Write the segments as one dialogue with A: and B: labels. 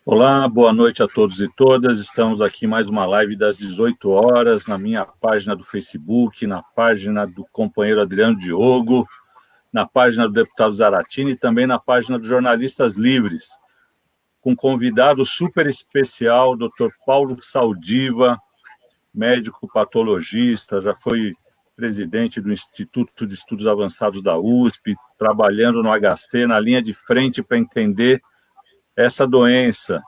A: Olá, boa noite a todos e todas. Estamos aqui em mais uma live das 18 horas, na minha página do Facebook, na página do companheiro Adriano Diogo, na página do deputado Zaratini e também na página dos Jornalistas Livres, com um convidado super especial, Dr. Paulo Saldiva, médico patologista, já foi presidente do Instituto de Estudos Avançados da USP, trabalhando no HC, na linha de frente para entender essa doença,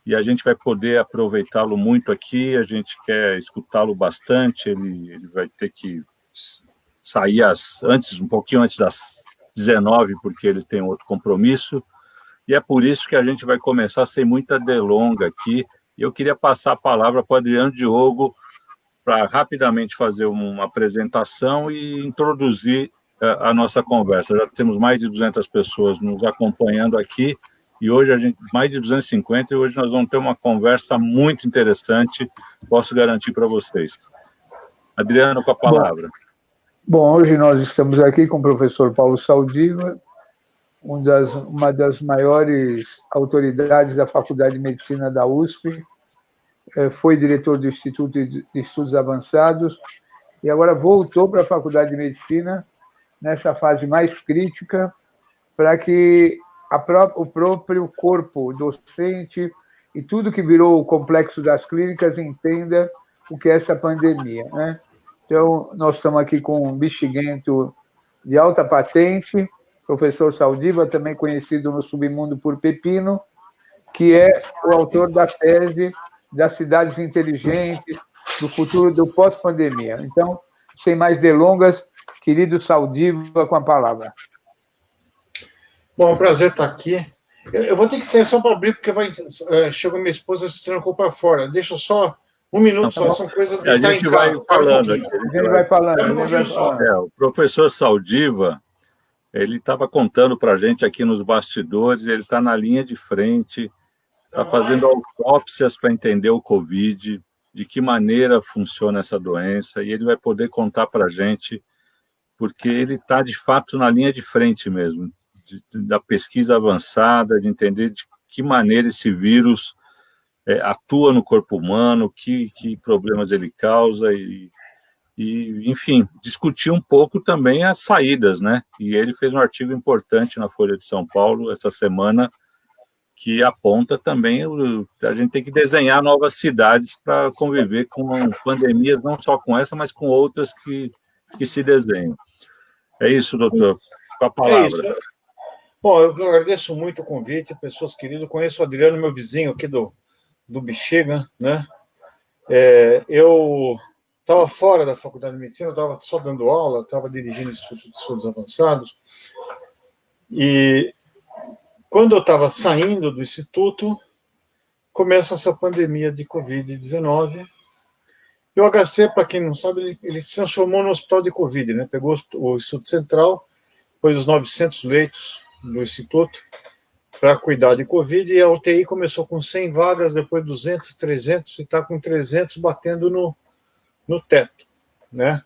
A: e a gente vai poder aproveitá-lo muito aqui, a gente quer escutá-lo bastante, ele vai ter que sair um pouquinho antes das 19, porque ele tem outro compromisso, e é por isso que a gente vai começar sem muita delonga aqui. Eu queria passar a palavra para o Adriano Diogo, para rapidamente fazer uma apresentação e introduzir a nossa conversa. Já temos mais de 200 pessoas nos acompanhando aqui, e hoje mais de 250, e hoje nós vamos ter uma conversa muito interessante, posso garantir para vocês. Adriano, com a palavra.
B: Bom, hoje nós estamos aqui com o professor Paulo Saldiva, uma das maiores autoridades da Faculdade de Medicina da USP, foi diretor do Instituto de Estudos Avançados e agora voltou para a Faculdade de Medicina nessa fase mais crítica para que o próprio corpo docente e tudo que virou o complexo das clínicas entenda o que é essa pandemia, né? Então, nós estamos aqui com um bexiguento de alta patente, professor Saldiva, também conhecido no submundo por Pepino, que é o autor da tese das cidades inteligentes, do futuro do pós-pandemia. Então, sem mais delongas, querido Saldiva, com a palavra.
C: Bom, é um prazer estar aqui. Eu vou ter que sair só para abrir, porque chegou minha esposa se trancou para fora. Deixa só um minuto, só são coisas que está em casa.
A: A gente vai falando. O professor Saldiva, ele estava contando para a gente aqui nos bastidores, ele está na linha de frente, está fazendo autópsias para entender o Covid, de que maneira funciona essa doença, e ele vai poder contar para a gente, porque ele está, de fato, na linha de frente mesmo, da pesquisa avançada, de entender de que maneira esse vírus atua no corpo humano, que problemas ele causa, e, enfim, discutir um pouco também as saídas, né? E ele fez um artigo importante na Folha de São Paulo essa semana, que aponta também a gente tem que desenhar novas cidades para conviver com pandemias, não só com essa, mas com outras que se desenham. É isso, doutor. Com a palavra.
C: Bom, eu agradeço muito o convite, pessoas queridas. Eu conheço o Adriano, meu vizinho aqui do Bexiga, né? Eu estava fora da Faculdade de Medicina, eu estava só dando aula, estava dirigindo o Instituto de Estudos Avançados, e quando eu estava saindo do Instituto, começa essa pandemia de Covid-19. E o HC, para quem não sabe, ele se transformou no hospital de Covid, né? Pegou o Instituto Central, pôs os 900 leitos do Instituto para cuidar de Covid, e a UTI começou com 100 vagas, depois 200, 300, e está com 300 batendo no teto, né?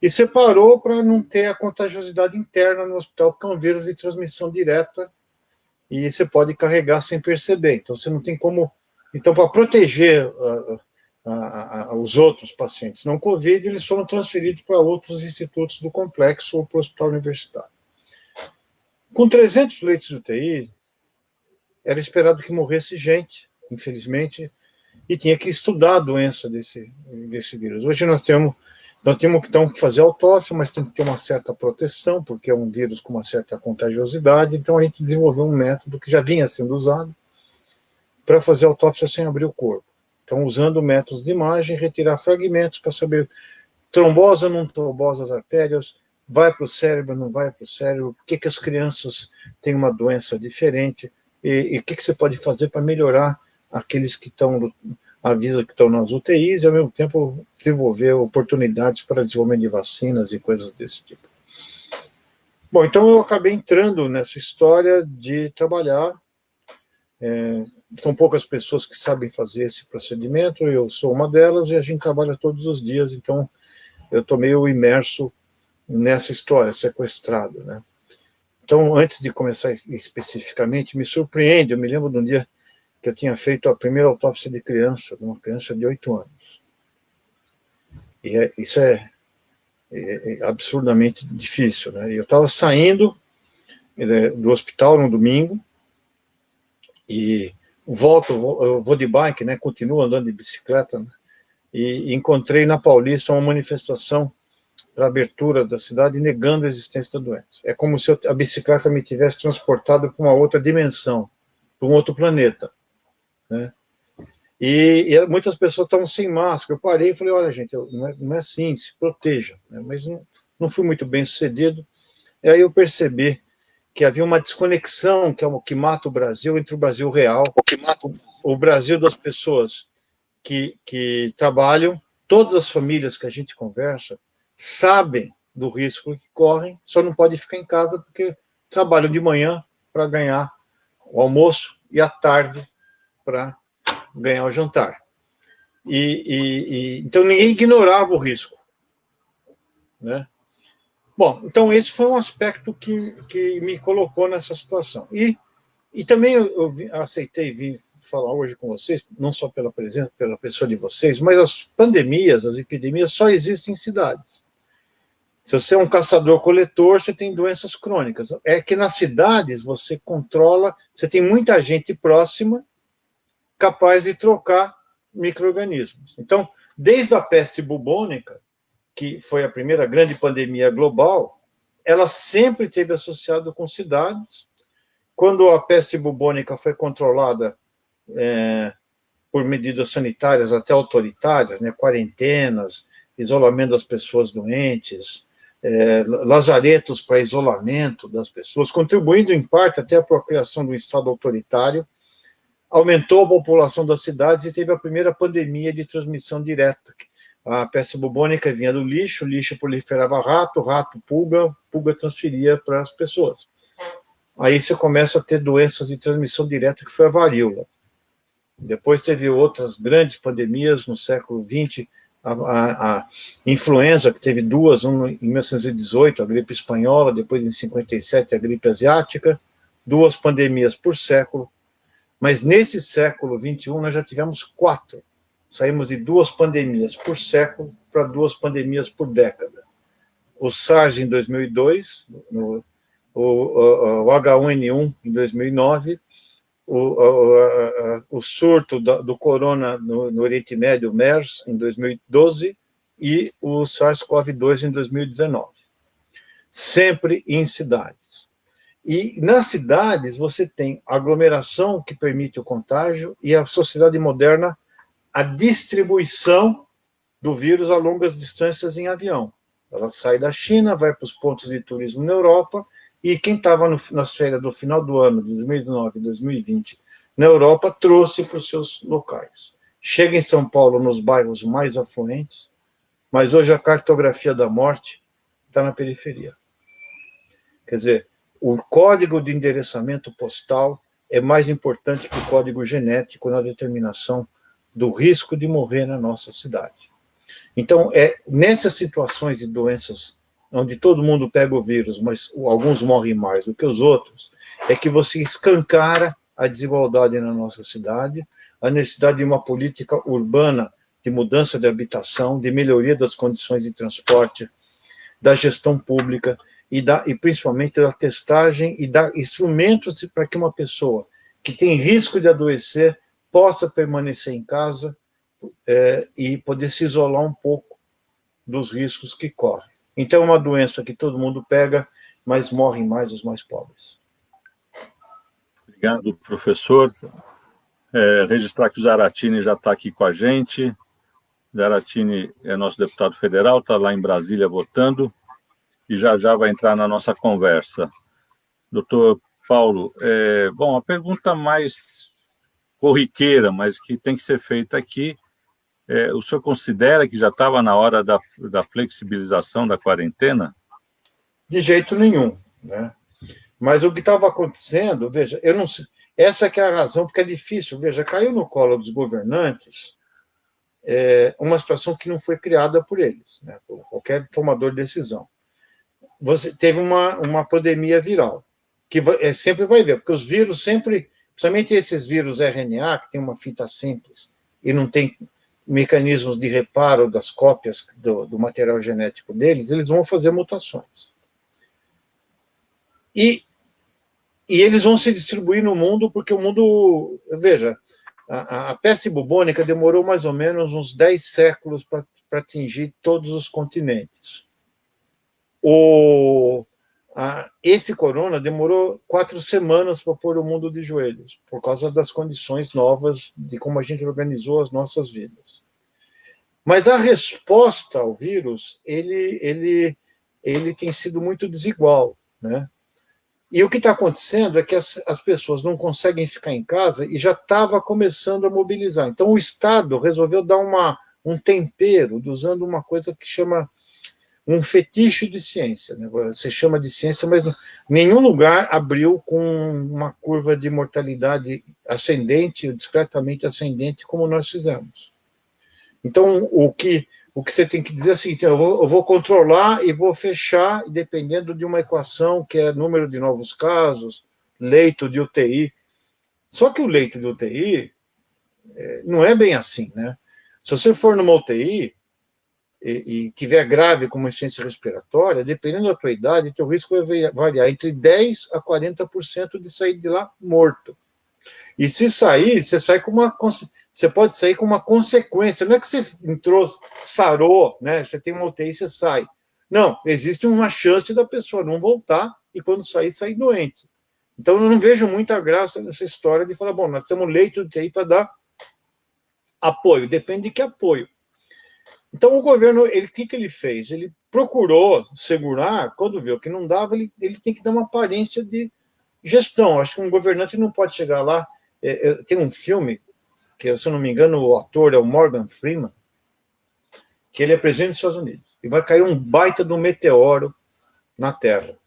C: E separou para não ter a contagiosidade interna no hospital, porque é um vírus de transmissão direta, e você pode carregar sem perceber. Então, você não tem como... Então, para proteger os outros pacientes não Covid, eles foram transferidos para outros institutos do complexo ou para o hospital universitário. Com 300 leitos de UTI, era esperado que morresse gente, infelizmente, e tinha que estudar a doença desse vírus. Hoje nós temos que então fazer autópsia, mas tem que ter uma certa proteção, porque é um vírus com uma certa contagiosidade, então a gente desenvolveu um método que já vinha sendo usado para fazer autópsia sem abrir o corpo. Então, usando métodos de imagem, retirar fragmentos para saber trombosa ou não trombosa as artérias, vai para o cérebro, não vai para o cérebro, por que as crianças têm uma doença diferente, e o que você pode fazer para melhorar aqueles que estão a vida que estão nas UTIs, e ao mesmo tempo desenvolver oportunidades para desenvolvimento de vacinas e coisas desse tipo. Bom, então eu acabei entrando nessa história de trabalhar. São poucas pessoas que sabem fazer esse procedimento, eu sou uma delas, e a gente trabalha todos os dias, então eu estou meio imerso nessa história, sequestrado, né? Então, antes de começar especificamente, me surpreende, eu me lembro de um dia que eu tinha feito a primeira autópsia de criança, de uma criança de 8 anos. E isso é absurdamente difícil, né? Eu estava saindo do hospital no domingo e eu vou de bike, né? Continuo andando de bicicleta, né? E encontrei na Paulista uma manifestação para a abertura da cidade negando a existência da doença. É como se a bicicleta me tivesse transportado para uma outra dimensão, para um outro planeta, né? E muitas pessoas estavam sem máscara. Eu parei e falei, olha, gente, não é assim, se proteja, né? Mas não fui muito bem sucedido. E aí eu percebi que havia uma desconexão, que é o que mata o Brasil, entre o Brasil real, o Brasil das pessoas que trabalham, todas as famílias que a gente conversa sabem do risco que correm, só não pode ficar em casa porque trabalham de manhã para ganhar o almoço e à tarde para ganhar o jantar. Então ninguém ignorava o risco, né? Bom, então esse foi um aspecto que me colocou nessa situação. E também eu aceitei vir falar hoje com vocês, não só pela presença, pela pessoa de vocês, mas as pandemias, as epidemias só existem em cidades. Se você é um caçador-coletor, você tem doenças crônicas. É que nas cidades você controla, você tem muita gente próxima capaz de trocar micro-organismos. Então, desde a peste bubônica, que foi a primeira grande pandemia global, ela sempre esteve associada com cidades. Quando a peste bubônica foi controlada por medidas sanitárias até autoritárias, né, quarentenas, isolamento das pessoas doentes, lazaretos para isolamento das pessoas, contribuindo em parte até a apropriação do Estado autoritário, aumentou a população das cidades e teve a primeira pandemia de transmissão direta. A peste bubônica vinha do lixo, o lixo proliferava rato, pulga transferia para as pessoas. Aí você começa a ter doenças de transmissão direta, que foi a varíola. Depois teve outras grandes pandemias no século XX, a influenza, que teve duas, uma em 1918, a gripe espanhola, depois em 57 a gripe asiática, 2 pandemias por século. Mas nesse século XXI nós já tivemos 4. Saímos de 2 pandemias por século para 2 pandemias por década. O SARS em 2002, o H1N1 em 2009, o surto do corona no Oriente Médio, o MERS, em 2012, e o SARS-CoV-2 em 2019. Sempre em cidades. E nas cidades você tem aglomeração que permite o contágio e a sociedade moderna, a distribuição do vírus a longas distâncias em avião. Ela sai da China, vai para os pontos de turismo na Europa, e quem estava nas férias do final do ano, de 2019 e 2020, na Europa, trouxe para os seus locais. Chega em São Paulo, nos bairros mais afluentes, mas hoje a cartografia da morte está na periferia. Quer dizer, o código de endereçamento postal é mais importante que o código genético na determinação do risco de morrer na nossa cidade. Então, nessas situações de doenças onde todo mundo pega o vírus, mas alguns morrem mais do que os outros, é que você escancara a desigualdade na nossa cidade, a necessidade de uma política urbana de mudança de habitação, de melhoria das condições de transporte, da gestão pública e principalmente da testagem e dar instrumentos para que uma pessoa que tem risco de adoecer possa permanecer em casa e poder se isolar um pouco dos riscos que corre. Então, é uma doença que todo mundo pega, mas morrem mais os mais pobres.
A: Obrigado, professor. Registrar que o Zaratini já está aqui com a gente. Zaratini é nosso deputado federal, está lá em Brasília votando e já vai entrar na nossa conversa. Doutor Paulo, bom, a pergunta mais corriqueira, mas que tem que ser feita aqui, o senhor considera que já estava na hora da flexibilização da quarentena?
C: De jeito nenhum, né? Mas o que estava acontecendo, veja, eu não sei, essa que é a razão, porque é difícil, veja, caiu no colo dos governantes uma situação que não foi criada por eles, né, por qualquer tomador de decisão. Você teve uma pandemia viral, que sempre vai ver, porque os vírus sempre principalmente esses vírus RNA, que tem uma fita simples e não tem mecanismos de reparo das cópias do material genético deles, eles vão fazer mutações. E eles vão se distribuir no mundo, porque o mundo... Veja, a peste bubônica demorou mais ou menos uns 10 séculos para atingir todos os continentes. Esse corona demorou 4 semanas para pôr o mundo de joelhos, por causa das condições novas de como a gente organizou as nossas vidas. Mas a resposta ao vírus, ele tem sido muito desigual, né? E o que está acontecendo é que as pessoas não conseguem ficar em casa e já estava começando a mobilizar. Então, o Estado resolveu dar um tempero, usando uma coisa que chama um fetiche de ciência, né? Você chama de ciência, mas nenhum lugar abriu com uma curva de mortalidade ascendente, discretamente ascendente, como nós fizemos. Então, o que você tem que dizer é o seguinte: eu vou controlar e vou fechar, dependendo de uma equação que é número de novos casos, leito de UTI. Só que o leito de UTI não é bem assim, né? Se você for numa UTI e tiver grave como insuficiência respiratória, dependendo da tua idade, teu risco vai variar entre 10% a 40% de sair de lá morto. E se sair, você pode sair com uma consequência. Não é que você entrou, sarou, né? Você tem uma UTI e você sai. Não, existe uma chance da pessoa não voltar e quando sair doente. Então, eu não vejo muita graça nessa história de falar, bom, nós temos leito de UTI para dar apoio. Depende de que apoio. Então, o governo, o que ele fez? Ele procurou segurar, quando viu que não dava, ele tem que dar uma aparência de gestão. Acho que um governante não pode chegar lá. Tem um filme, que, se eu não me engano, o ator é o Morgan Freeman, que ele é presidente dos Estados Unidos. E vai cair um baita de um meteoro na Terra.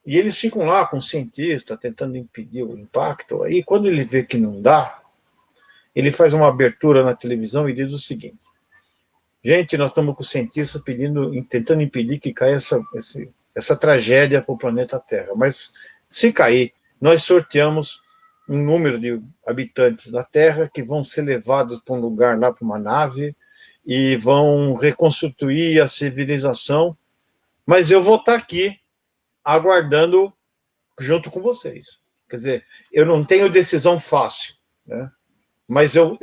C: E eles ficam lá com um cientista, tentando impedir o impacto. Aí, quando ele vê que não dá, ele faz uma abertura na televisão e diz o seguinte: gente, nós estamos com cientistas tentando impedir que caia essa tragédia para o planeta Terra. Mas, se cair, nós sorteamos um número de habitantes da Terra que vão ser levados para um lugar, lá para uma nave, e vão reconstituir a civilização, mas eu vou estar aqui aguardando junto com vocês. Quer dizer, eu não tenho decisão fácil, né? Mas eu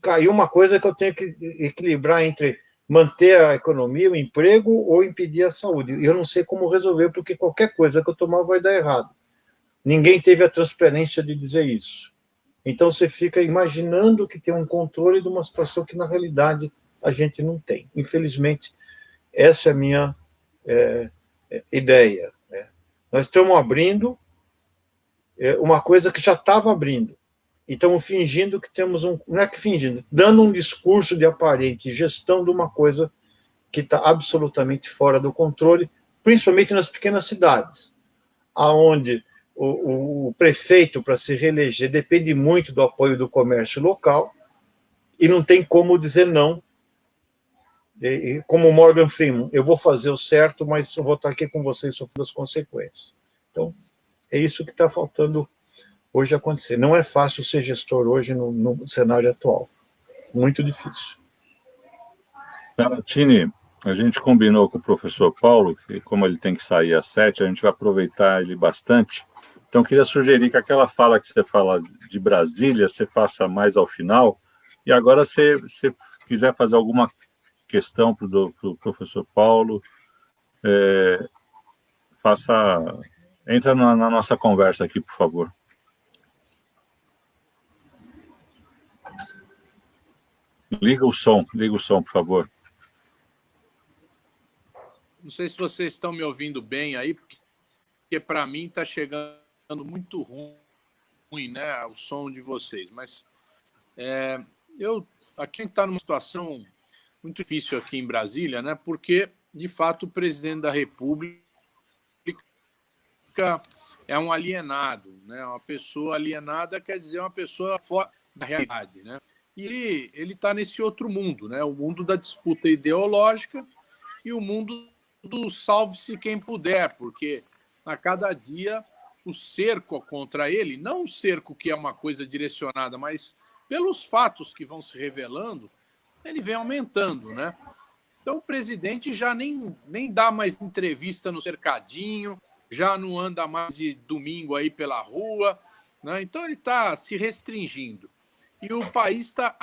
C: caí uma coisa que eu tenho que equilibrar entre manter a economia, o emprego, ou impedir a saúde. E eu não sei como resolver, porque qualquer coisa que eu tomar vai dar errado. Ninguém teve a transparência de dizer isso. Então, você fica imaginando que tem um controle de uma situação que, na realidade, a gente não tem. Infelizmente, essa é a minha ideia, né? Nós estamos abrindo uma coisa que já estava abrindo. E estamos fingindo que temos não é que fingindo, dando um discurso de aparente gestão de uma coisa que está absolutamente fora do controle, principalmente nas pequenas cidades, onde o prefeito, para se reeleger, depende muito do apoio do comércio local e não tem como dizer não. Como o Morgan Freeman, eu vou fazer o certo, mas eu vou estar aqui com vocês sofrendo as consequências. Então, é isso que está faltando hoje acontecer. Não é fácil ser gestor hoje no cenário atual. Muito difícil.
A: Zaratini, a gente combinou com o professor Paulo que, como ele tem que sair às 7, a gente vai aproveitar ele bastante. Então, eu queria sugerir que aquela fala que você fala de Brasília, você faça mais ao final. E agora, se você quiser fazer alguma questão para o professor Paulo, entra na nossa conversa aqui, por favor. Liga o som, por favor.
D: Não sei se vocês estão me ouvindo bem aí, porque para mim está chegando muito ruim, né, o som de vocês. Mas aqui está numa situação muito difícil aqui em Brasília, né, porque, de fato, o presidente da República é um alienado, né? Uma pessoa alienada quer dizer uma pessoa fora da realidade, né? E ele está nesse outro mundo, né? O mundo da disputa ideológica e o mundo do salve-se quem puder, porque a cada dia o cerco contra ele, não um cerco que é uma coisa direcionada, mas pelos fatos que vão se revelando, ele vem aumentando, né? Então o presidente já nem dá mais entrevista no cercadinho, já não anda mais de domingo aí pela rua, né? Então ele está se restringindo. E o país está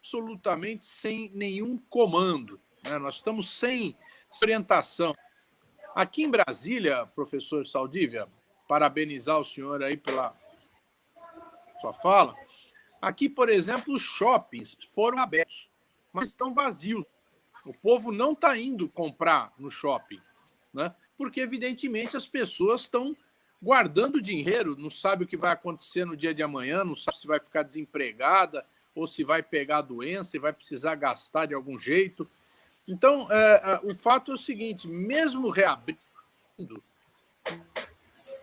D: absolutamente sem nenhum comando, né? Nós estamos sem orientação. Aqui em Brasília, professor Saldívia, parabenizar o senhor aí pela sua fala. Aqui, por exemplo, os shoppings foram abertos, mas estão vazios. O povo não está indo comprar no shopping, né? Porque, evidentemente, as pessoas estão guardando dinheiro, não sabe o que vai acontecer no dia de amanhã, não sabe se vai ficar desempregada ou se vai pegar a doença e vai precisar gastar de algum jeito. Então, o fato é o seguinte, mesmo reabrindo,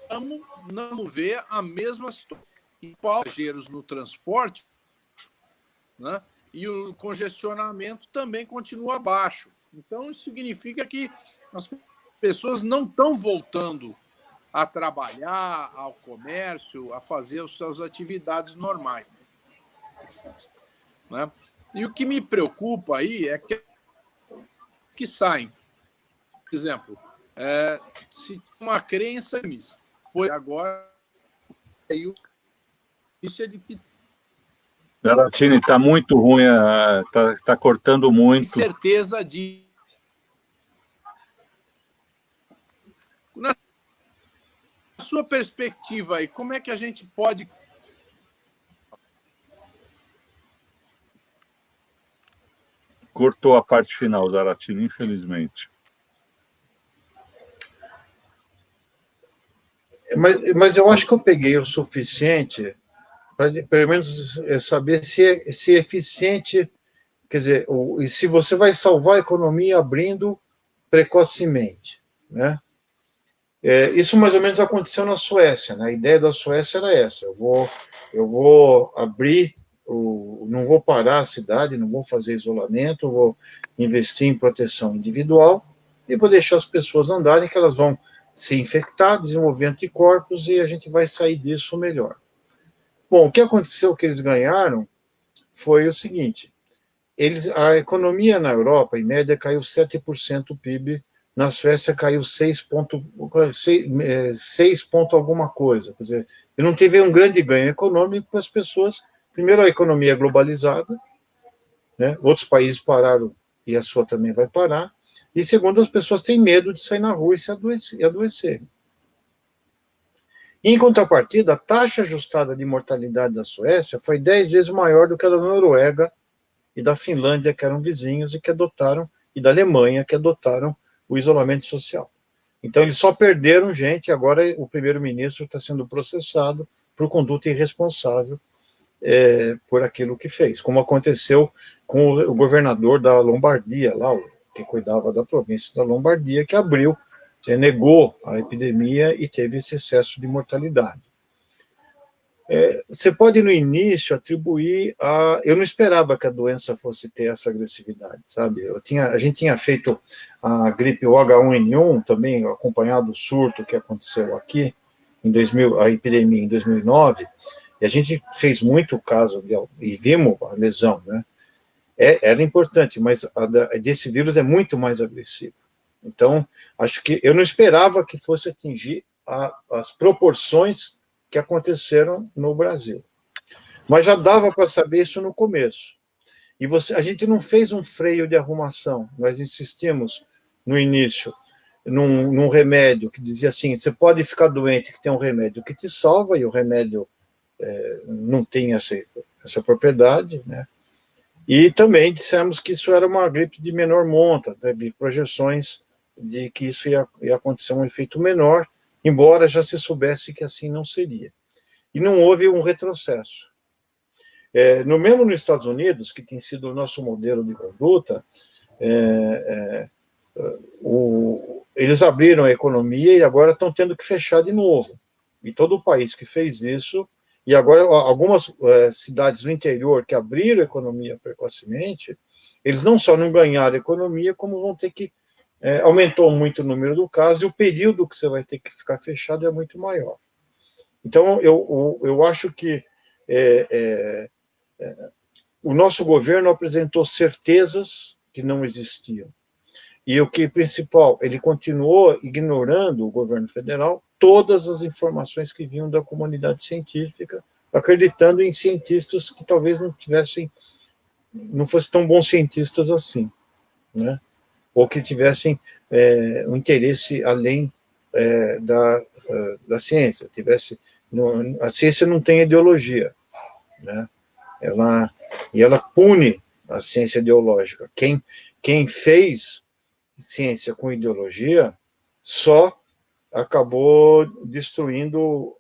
D: vamos ver a mesma situação. E passageiros no transporte, né? E o congestionamento também continua baixo. Então, isso significa que as pessoas não estão voltando a trabalhar, ao comércio, a fazer as suas atividades normais, né? E o que me preocupa aí é que saem. Por exemplo, se uma crença pois agora isso é de que
A: Zaratini, está muito ruim, está cortando muito.
D: Certeza de na sua perspectiva aí, como é que a gente pode
A: Cortou a parte final, Zaratini, infelizmente.
C: Mas eu acho que eu peguei o suficiente para, pelo menos, saber se é eficiente, quer dizer, e se você vai salvar a economia abrindo precocemente, né? Isso mais ou menos aconteceu na Suécia, né? A ideia da Suécia era essa: eu vou abrir, não vou parar a cidade, não vou fazer isolamento, vou investir em proteção individual e vou deixar as pessoas andarem, que elas vão se infectar, desenvolver anticorpos e a gente vai sair disso melhor. Bom, o que aconteceu que eles ganharam foi o seguinte: a economia na Europa, em média, caiu 7% o PIB, na Suécia caiu 6 ponto alguma coisa. Quer dizer, não teve um grande ganho econômico para as pessoas. Primeiro, a economia é globalizada, né? Outros países pararam e a sua também vai parar. E segundo, as pessoas têm medo de sair na rua e se adoecer. Em contrapartida, a taxa ajustada de mortalidade da Suécia foi 10 vezes maior do que a da Noruega e da Finlândia, que eram vizinhos e que adotaram, e da Alemanha, que adotaram o isolamento social. Então, eles só perderam gente, agora o primeiro-ministro está sendo processado por conduta irresponsável por aquilo que fez, como aconteceu com o governador da Lombardia, lá, que cuidava da província da Lombardia, que abriu, negou a epidemia e teve esse excesso de mortalidade. Você pode, no início, atribuir a... Eu não esperava que a doença fosse ter essa agressividade, sabe? A gente tinha feito a gripe H1N1, também acompanhado o surto que aconteceu aqui, a epidemia em 2009, e a gente fez muito caso, e vimos a lesão, né? Era importante, mas desse vírus é muito mais agressivo. Então, acho que eu não esperava que fosse atingir as proporções que aconteceram no Brasil. Mas já dava para saber isso no começo. E a gente não fez um freio de arrumação, nós insistimos no início num remédio que dizia assim: você pode ficar doente, que tem um remédio que te salva, e o remédio não tem essa propriedade, né? E também dissemos que isso era uma gripe de menor monta, teve projeções de que isso ia acontecer um efeito menor, embora já se soubesse que assim não seria. E não houve um retrocesso. Mesmo nos Estados Unidos, que tem sido o nosso modelo de conduta, eles abriram a economia e agora estão tendo que fechar de novo. E todo o país que fez isso, e agora algumas cidades do interior que abriram a economia precocemente, eles não só não ganharam a economia, como vão ter que aumentou muito o número do caso e o período que você vai ter que ficar fechado é muito maior. Então, eu acho que o nosso governo apresentou certezas que não existiam. E o que é principal, ele continuou ignorando, o governo federal, todas as informações que vinham da comunidade científica, acreditando em cientistas que talvez não fossem tão bons cientistas assim, né? Ou que tivessem um interesse além da ciência. A ciência não tem ideologia, né? Ela pune a ciência ideológica. Quem fez ciência com ideologia só acabou destruindo,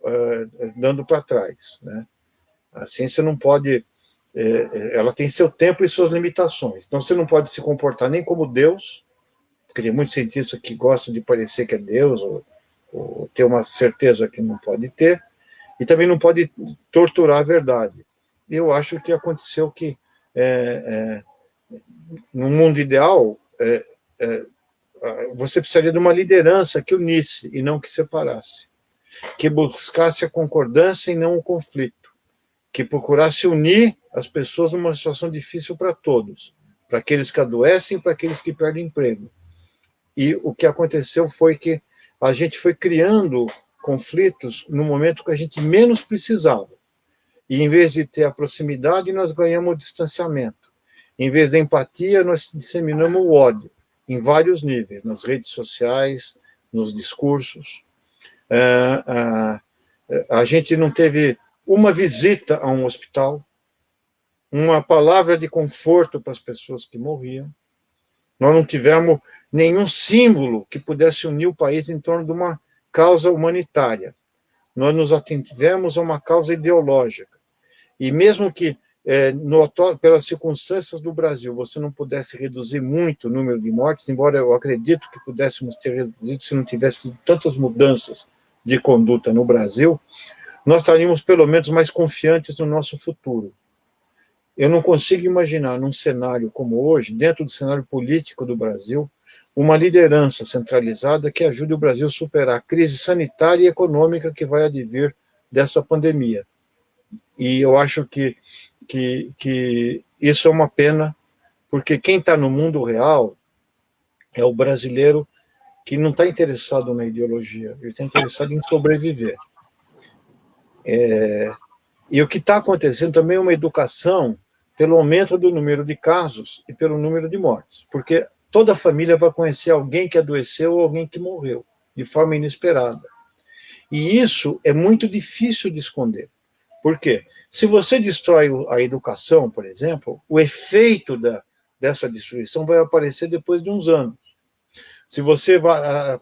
C: dando para trás, né? A ciência não pode, ela tem seu tempo e suas limitações. Então você não pode se comportar nem como Deus, porque tem muitos cientistas que gostam de parecer que é Deus, ou ter uma certeza que não pode ter, e também não pode torturar a verdade. Eu acho que aconteceu que, no mundo ideal, você precisaria de uma liderança que unisse e não que separasse, que buscasse a concordância e não o conflito, que procurasse unir as pessoas numa situação difícil para todos, para aqueles que adoecem, para aqueles que perdem emprego. E o que aconteceu foi que a gente foi criando conflitos no momento que a gente menos precisava. E em vez de ter a proximidade, nós ganhamos o distanciamento. Em vez da empatia, nós disseminamos o ódio, em vários níveis, nas redes sociais, nos discursos. A gente não teve uma visita a um hospital, uma palavra de conforto para as pessoas que morriam. Nós não tivemos nenhum símbolo que pudesse unir o país em torno de uma causa humanitária. Nós nos ativemos a uma causa ideológica. E mesmo que, pelas circunstâncias do Brasil, você não pudesse reduzir muito o número de mortes, embora eu acredito que pudéssemos ter reduzido se não tivesse tantas mudanças de conduta no Brasil, nós estaríamos pelo menos mais confiantes no nosso futuro. Eu não consigo imaginar, num cenário como hoje, dentro do cenário político do Brasil, uma liderança centralizada que ajude o Brasil a superar a crise sanitária e econômica que vai advir dessa pandemia. E eu acho que isso é uma pena, porque quem está no mundo real é o brasileiro que não está interessado na ideologia, ele está interessado em sobreviver. E o que está acontecendo também é uma educação pelo aumento do número de casos e pelo número de mortes, porque toda família vai conhecer alguém que adoeceu ou alguém que morreu, de forma inesperada. E isso é muito difícil de esconder. Por quê? Se você destrói a educação, por exemplo, o efeito dessa destruição vai aparecer depois de uns anos. Se você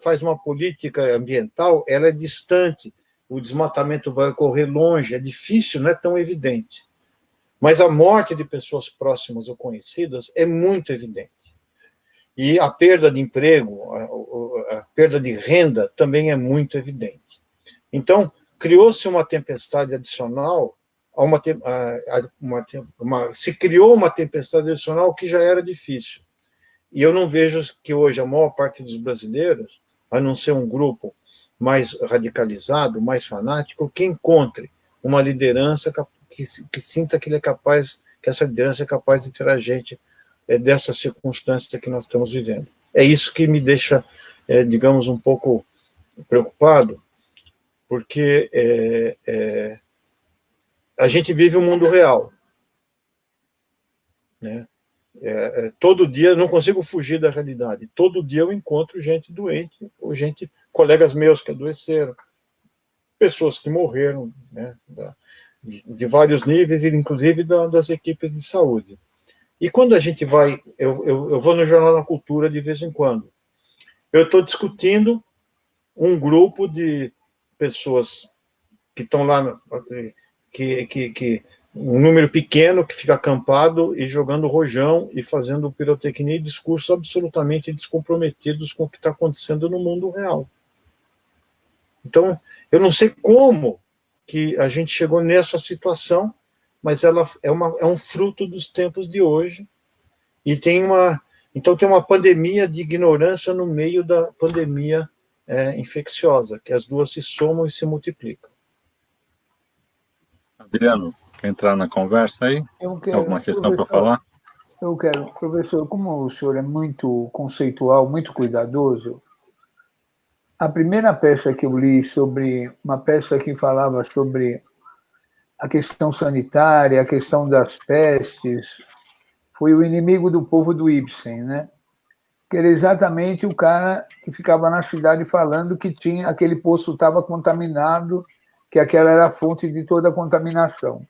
C: faz uma política ambiental, ela é distante, o desmatamento vai ocorrer longe, é difícil, não é tão evidente. Mas a morte de pessoas próximas ou conhecidas é muito evidente. E a perda de emprego, a perda de renda também é muito evidente. Então, criou-se uma tempestade adicional, se criou uma tempestade adicional que já era difícil. E eu não vejo que hoje a maior parte dos brasileiros, a não ser um grupo mais radicalizado, mais fanático, que encontre uma liderança que sinta que ele é capaz, que essa liderança é capaz de tirar a gente dessa circunstância que nós estamos vivendo. É isso que me deixa, digamos, um pouco preocupado, porque a gente vive um mundo real, né? Todo dia, não consigo fugir da realidade, todo dia eu encontro gente doente, ou colegas meus que adoeceram, pessoas que morreram, né, de vários níveis, inclusive das equipes de saúde. E quando a gente vai, eu vou no Jornal da Cultura de vez em quando, eu estou discutindo um grupo de pessoas que estão lá, um número pequeno que fica acampado e jogando rojão e fazendo pirotecnia e discursos absolutamente descomprometidos com o que está acontecendo no mundo real. Então, eu não sei como que a gente chegou nessa situação, mas ela é um fruto dos tempos de hoje e tem Então, tem uma pandemia de ignorância no meio da pandemia infecciosa, que as duas se somam e se multiplicam.
A: Adriano, quer entrar na conversa aí?
B: Eu
A: Tem
B: quero,
A: alguma questão para
B: professor,
A: falar?
B: eu quero, professor, como o senhor é muito conceitual, muito cuidadoso, a primeira peça que eu li sobre, uma peça que falava sobre a questão sanitária, a questão das pestes, foi O Inimigo do Povo, do Ibsen, né? Que era exatamente o cara que ficava na cidade falando que tinha aquele poço estava contaminado, que aquela era a fonte de toda a contaminação.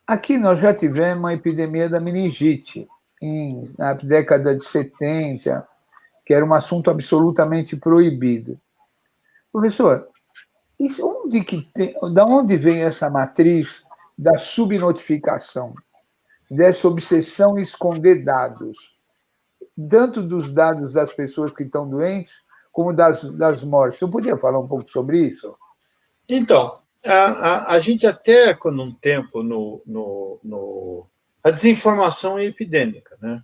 B: Aqui nós já tivemos a epidemia da meningite, na década de 70, que era um assunto absolutamente proibido. Professor, da onde vem essa matriz da subnotificação, dessa obsessão em esconder dados, tanto dos dados das pessoas que estão doentes, como das mortes? Você podia falar um pouco sobre isso?
C: Então, a gente até, quando um tempo, a desinformação é epidêmica, né?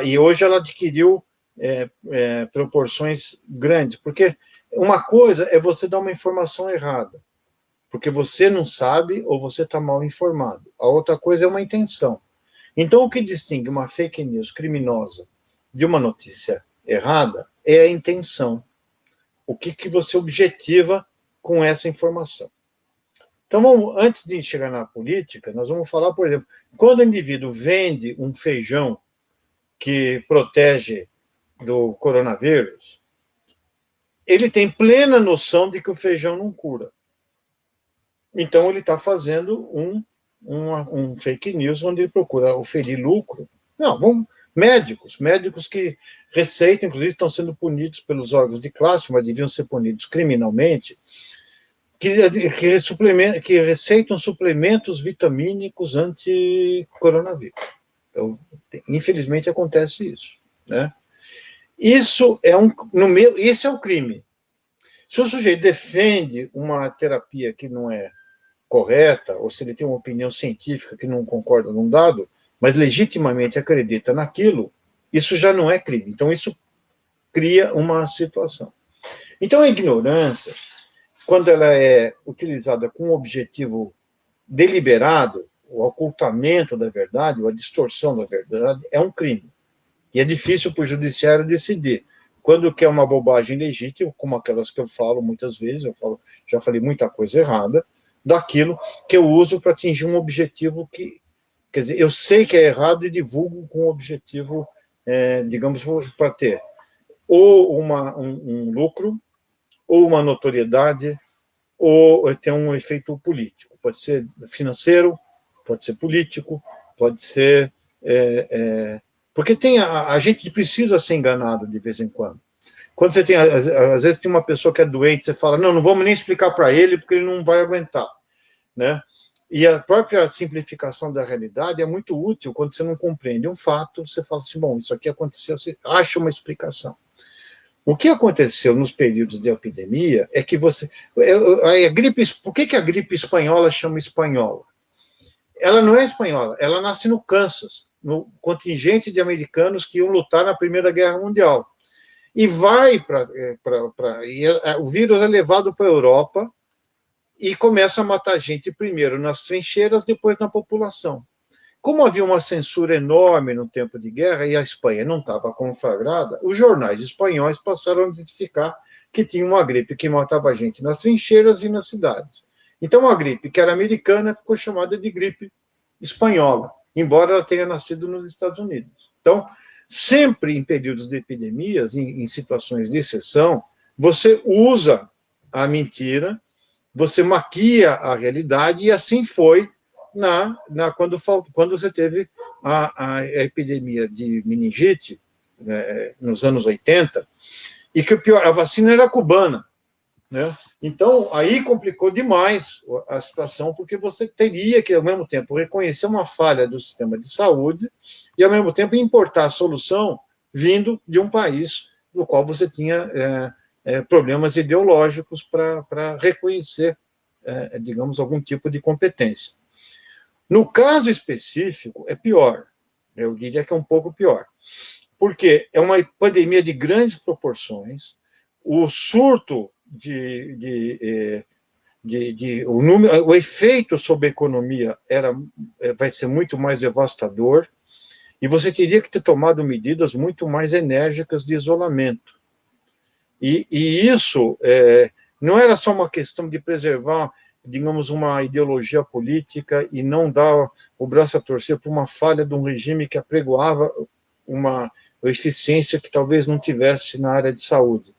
C: E hoje ela adquiriu proporções grandes, porque uma coisa é você dar uma informação errada, porque você não sabe ou você está mal informado. A outra coisa é uma intenção. Então, o que distingue uma fake news criminosa de uma notícia errada é a intenção. O que você objetiva com essa informação. Então, antes de chegar na política, nós vamos falar, por exemplo, quando o indivíduo vende um feijão que protege do coronavírus, ele tem plena noção de que o feijão não cura. Então, ele está fazendo um fake news onde ele procura oferir lucro. Não, médicos que receitam, inclusive estão sendo punidos pelos órgãos de classe, mas deviam ser punidos criminalmente, que receitam suplementos vitamínicos anti-coronavírus. Então, infelizmente acontece isso, né? Isso é o crime. Se o sujeito defende uma terapia que não é correta, ou se ele tem uma opinião científica que não concorda num dado, mas legitimamente acredita naquilo, isso já não é crime. Então, isso cria uma situação. Então, a ignorância, quando ela é utilizada com um objetivo deliberado, o ocultamento da verdade, ou a distorção da verdade, é um crime. E é difícil para o judiciário decidir. Quando quer uma bobagem legítima, como aquelas que eu falo muitas vezes, já falei muita coisa errada, daquilo que eu uso para atingir um objetivo que, quer dizer, eu sei que é errado e divulgo com um objetivo, digamos, para ter ou um lucro, ou uma notoriedade, ou ter um efeito político. Pode ser financeiro, pode ser político, pode ser... porque a gente precisa ser enganado de vez em quando. Quando você tem, às vezes tem uma pessoa que é doente, você fala, não vamos nem explicar para ele, porque ele não vai aguentar, né? E a própria simplificação da realidade é muito útil quando você não compreende um fato, você fala assim, bom, isso aqui aconteceu, você acha uma explicação. O que aconteceu nos períodos de epidemia é que por que a gripe espanhola chama espanhola? Ela não é espanhola, ela nasce no Kansas, no contingente de americanos que iam lutar na Primeira Guerra Mundial. E o vírus é levado para a Europa e começa a matar gente primeiro nas trincheiras, depois na população. Como havia uma censura enorme no tempo de guerra e a Espanha não estava conflagrada, os jornais espanhóis passaram a identificar que tinha uma gripe que matava gente nas trincheiras e nas cidades. Então, a gripe que era americana ficou chamada de gripe espanhola, embora ela tenha nascido nos Estados Unidos. Então, sempre em períodos de epidemias, em situações de exceção, você usa a mentira, você maquia a realidade, e assim foi quando você teve a epidemia de meningite, nos anos 80, e que o pior, a vacina era cubana, né? Então, aí complicou demais a situação, porque você teria que, ao mesmo tempo, reconhecer uma falha do sistema de saúde e, ao mesmo tempo, importar a solução vindo de um país no qual você tinha problemas ideológicos para reconhecer, digamos, algum tipo de competência. No caso específico, é pior, Eu diria que é um pouco pior. Porque é uma pandemia de grandes proporções, o surto o efeito sobre a economia vai ser muito mais devastador, e você teria que ter tomado medidas muito mais enérgicas de isolamento. E isso não era só uma questão de preservar, digamos, uma ideologia política e não dar o braço a torcer por uma falha de um regime que apregoava uma eficiência que talvez não tivesse na área de saúde.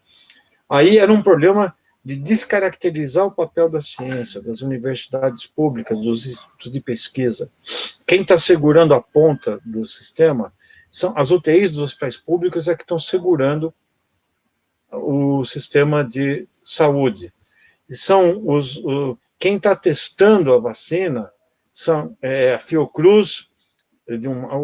C: Aí era um problema de descaracterizar o papel da ciência, das universidades públicas, dos institutos de pesquisa. Quem está segurando a ponta do sistema são as UTIs dos hospitais públicos, que estão segurando o sistema de saúde. Quem está testando a vacina são a Fiocruz,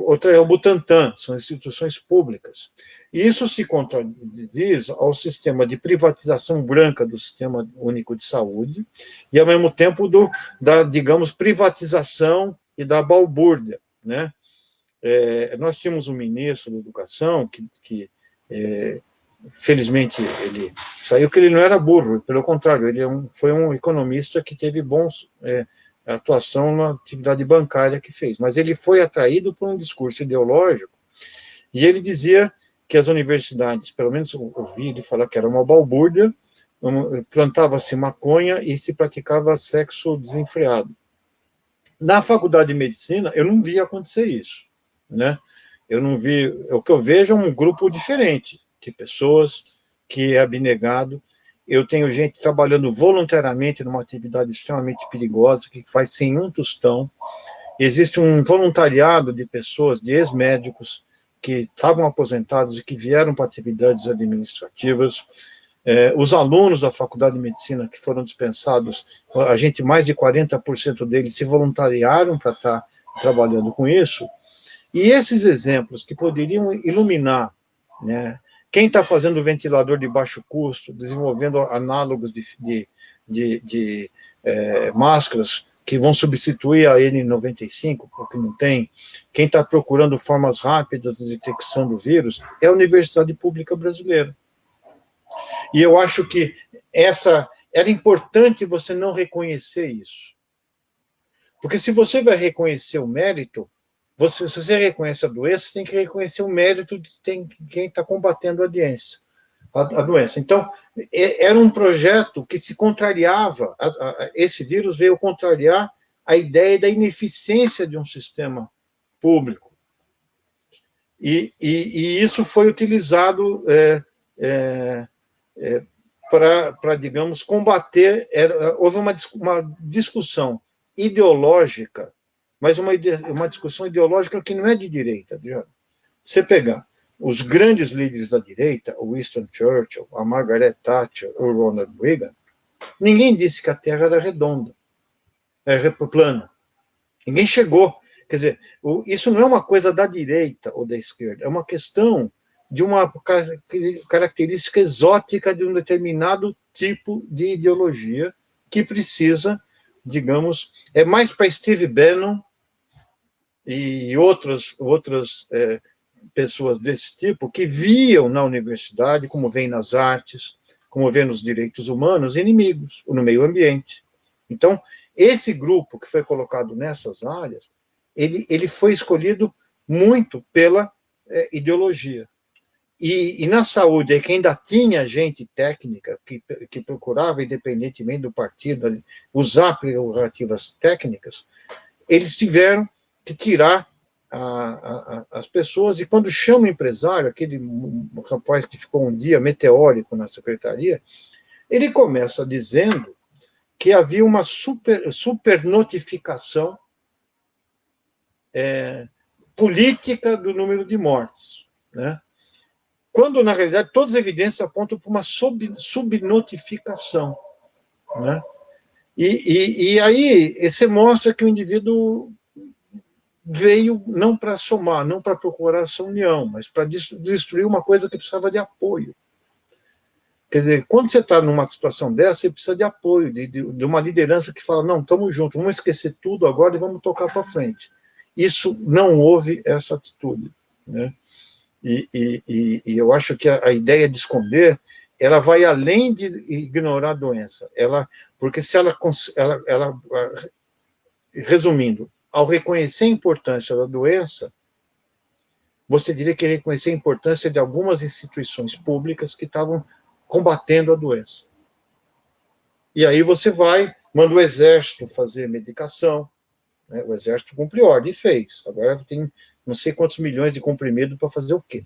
C: outra é o Butantan, são instituições públicas. E isso se contradiz ao sistema de privatização branca do Sistema Único de Saúde e, ao mesmo tempo, da, digamos, privatização e da balbúrdia, né? Nós tínhamos um ministro da Educação que felizmente, ele saiu, que ele não era burro, pelo contrário, ele foi um economista que teve bons atuação na atividade bancária que fez, mas ele foi atraído por um discurso ideológico, e ele dizia que as universidades, pelo menos eu ouvi ele falar que era uma balbúrdia, plantava-se maconha e se praticava sexo desenfreado. Na faculdade de medicina, eu não vi acontecer isso, né? Eu não vi, o que eu vejo é um grupo diferente de pessoas que é abnegado. Eu tenho gente trabalhando voluntariamente numa atividade extremamente perigosa, que faz sem um tostão. Existe um voluntariado de pessoas, de ex-médicos, que estavam aposentados e que vieram para atividades administrativas. Os alunos da Faculdade de Medicina que foram dispensados, mais de 40% deles se voluntariaram para estar trabalhando com isso. E esses exemplos que poderiam iluminar, né, quem está fazendo ventilador de baixo custo, desenvolvendo análogos de máscaras que vão substituir a N95, porque não tem, quem está procurando formas rápidas de detecção do vírus, é a Universidade Pública Brasileira. E eu acho que era importante você não reconhecer isso. Porque se você vai reconhecer o mérito, se você reconhece a doença, você tem que reconhecer o mérito de quem está combatendo a doença. Então, era um projeto que se contrariava, esse vírus veio contrariar a ideia da ineficiência de um sistema público. E isso foi utilizado para, digamos, combater. Houve uma discussão ideológica, mas uma discussão ideológica que não é de direita. Você pegar os grandes líderes da direita, o Winston Churchill, a Margaret Thatcher, o Ronald Reagan, ninguém disse que a Terra era redonda, era plana. Ninguém chegou. Quer dizer, isso não é uma coisa da direita ou da esquerda, é uma questão de uma característica exótica de um determinado tipo de ideologia que precisa, digamos, é mais para Steve Bannon e outras pessoas desse tipo que viam na universidade, como vem nas artes, como vê nos direitos humanos, inimigos, no meio ambiente. Então, esse grupo que foi colocado nessas áreas, ele foi escolhido muito pela ideologia. E na saúde, que ainda tinha gente técnica que procurava, independentemente do partido, usar prerrogativas técnicas, eles tiveram que tirar as pessoas, e quando chama o empresário, aquele rapaz que ficou um dia meteórico na secretaria, ele começa dizendo que havia uma super notificação política do número de mortes, né? Quando, na realidade, todas as evidências apontam para uma subnotificação, né? E aí você mostra que o indivíduo veio não para somar, não para procurar essa união, mas para destruir uma coisa que precisava de apoio. Quer dizer, quando você está numa situação dessa, você precisa de apoio, de uma liderança que fala, não, estamos juntos, vamos esquecer tudo agora e vamos tocar para frente. isso não houve essa atitude, né? E eu acho que a ideia de esconder, ela vai além de ignorar a doença, porque se ela resumindo, ao reconhecer a importância da doença, você teria que reconhecer a importância de algumas instituições públicas que estavam combatendo a doença. E aí você manda o exército fazer medicação, né? O exército cumpriu ordem e fez. Agora tem não sei quantos milhões de comprimido para fazer o quê,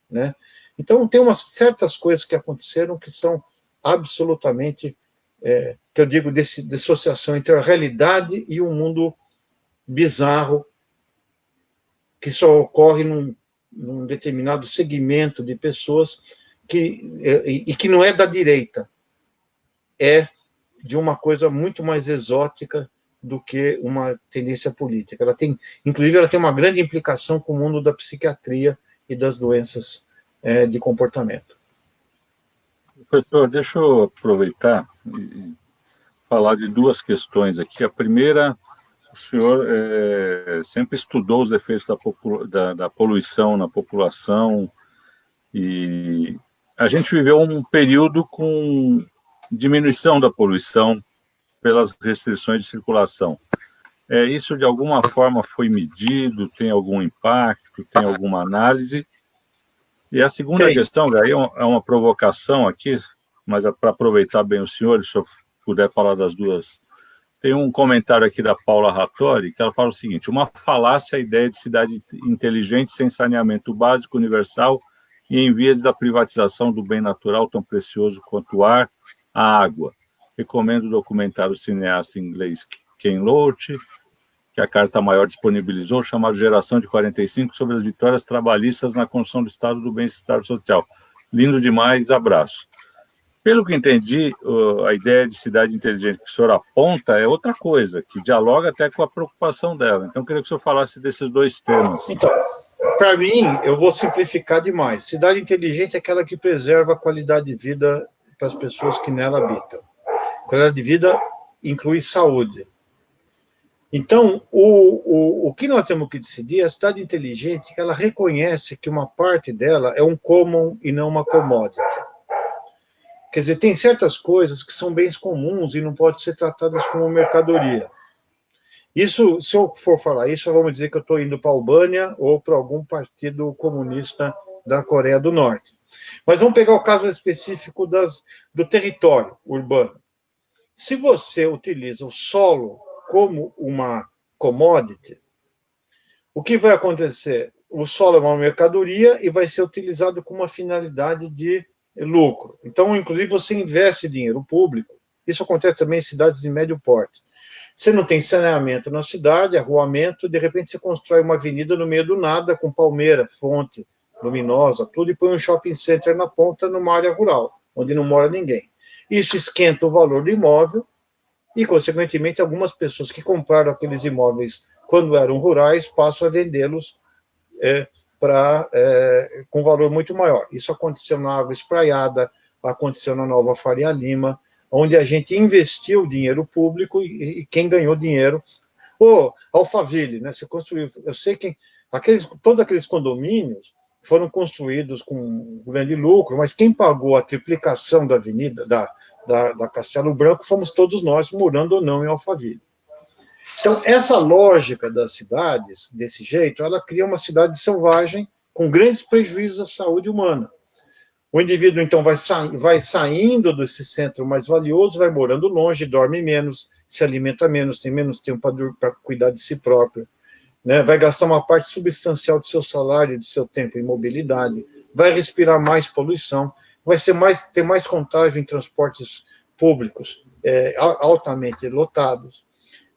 C: né? Então, tem umas certas coisas que aconteceram que são absolutamente, que eu digo, dissociação entre a realidade e um mundo bizarro que só ocorre num determinado segmento de pessoas e que não é da direita, é de uma coisa muito mais exótica do que uma tendência política. Inclusive, ela tem uma grande implicação com o mundo da psiquiatria e das doenças de comportamento.
A: Professor, deixa eu aproveitar e falar de duas questões aqui. A primeira, o senhor sempre estudou os efeitos da poluição na população, e a gente viveu um período com diminuição da poluição pelas restrições de circulação. Isso, de alguma forma, foi medido? Tem algum impacto? Tem alguma análise? E a segunda questão, aí é uma provocação aqui, mas é para aproveitar bem o senhor, se eu puder falar das duas. Tem um comentário aqui da Paula Rattori, que ela fala o seguinte: uma falácia a ideia de cidade inteligente sem saneamento básico universal e em vias da privatização do bem natural tão precioso quanto o ar, a água. Recomendo o documentário cineasta inglês Ken Loach, que a Carta Maior disponibilizou, chamado Geração de 45, sobre as vitórias trabalhistas na construção do Estado do Bem-Estar Social. Lindo demais, abraço. Pelo que entendi, a ideia de cidade inteligente que o senhor aponta é outra coisa, que dialoga até com a preocupação dela. Então, eu queria que o senhor falasse desses dois temas.
C: Então, para mim, eu vou simplificar demais. Cidade inteligente é aquela que preserva a qualidade de vida para as pessoas que nela habitam. Qualidade de vida inclui saúde. Então, o que nós temos que decidir é a cidade inteligente, que ela reconhece que uma parte dela é um common e não uma commodity. Quer dizer, tem certas coisas que são bens comuns e não podem ser tratadas como mercadoria. Isso, se eu for falar isso, vamos dizer que eu estou indo para a Albânia ou para algum partido comunista da Coreia do Norte. Mas vamos pegar o caso específico do território urbano. Se você utiliza o solo como uma commodity, o que vai acontecer? O solo é uma mercadoria e vai ser utilizado com uma finalidade de lucro. Então, inclusive, você investe dinheiro público. Isso acontece também em cidades de médio porte. Você não tem saneamento na cidade, arruamento, de repente você constrói uma avenida no meio do nada, com palmeira, fonte luminosa, tudo, e põe um shopping center na ponta, numa área rural, onde não mora ninguém. Isso esquenta o valor do imóvel e, consequentemente, algumas pessoas que compraram aqueles imóveis quando eram rurais passam a vendê-los com valor muito maior. Isso aconteceu na Água Espraiada, aconteceu na Nova Faria Lima, onde a gente investiu dinheiro público e quem ganhou dinheiro... Alphaville, né? Você construiu... Eu sei que todos aqueles condomínios foram construídos com grande lucro, mas quem pagou a triplicação da avenida, da Castelo Branco, fomos todos nós, morando ou não em Alphaville. Então, essa lógica das cidades, desse jeito, ela cria uma cidade selvagem com grandes prejuízos à saúde humana. O indivíduo, então, vai saindo desse centro mais valioso, vai morando longe, dorme menos, se alimenta menos, tem menos tempo para cuidar de si próprio, né? Vai gastar uma parte substancial do seu salário, do seu tempo em mobilidade, vai respirar mais poluição, vai ter mais contágio em transportes públicos altamente lotados,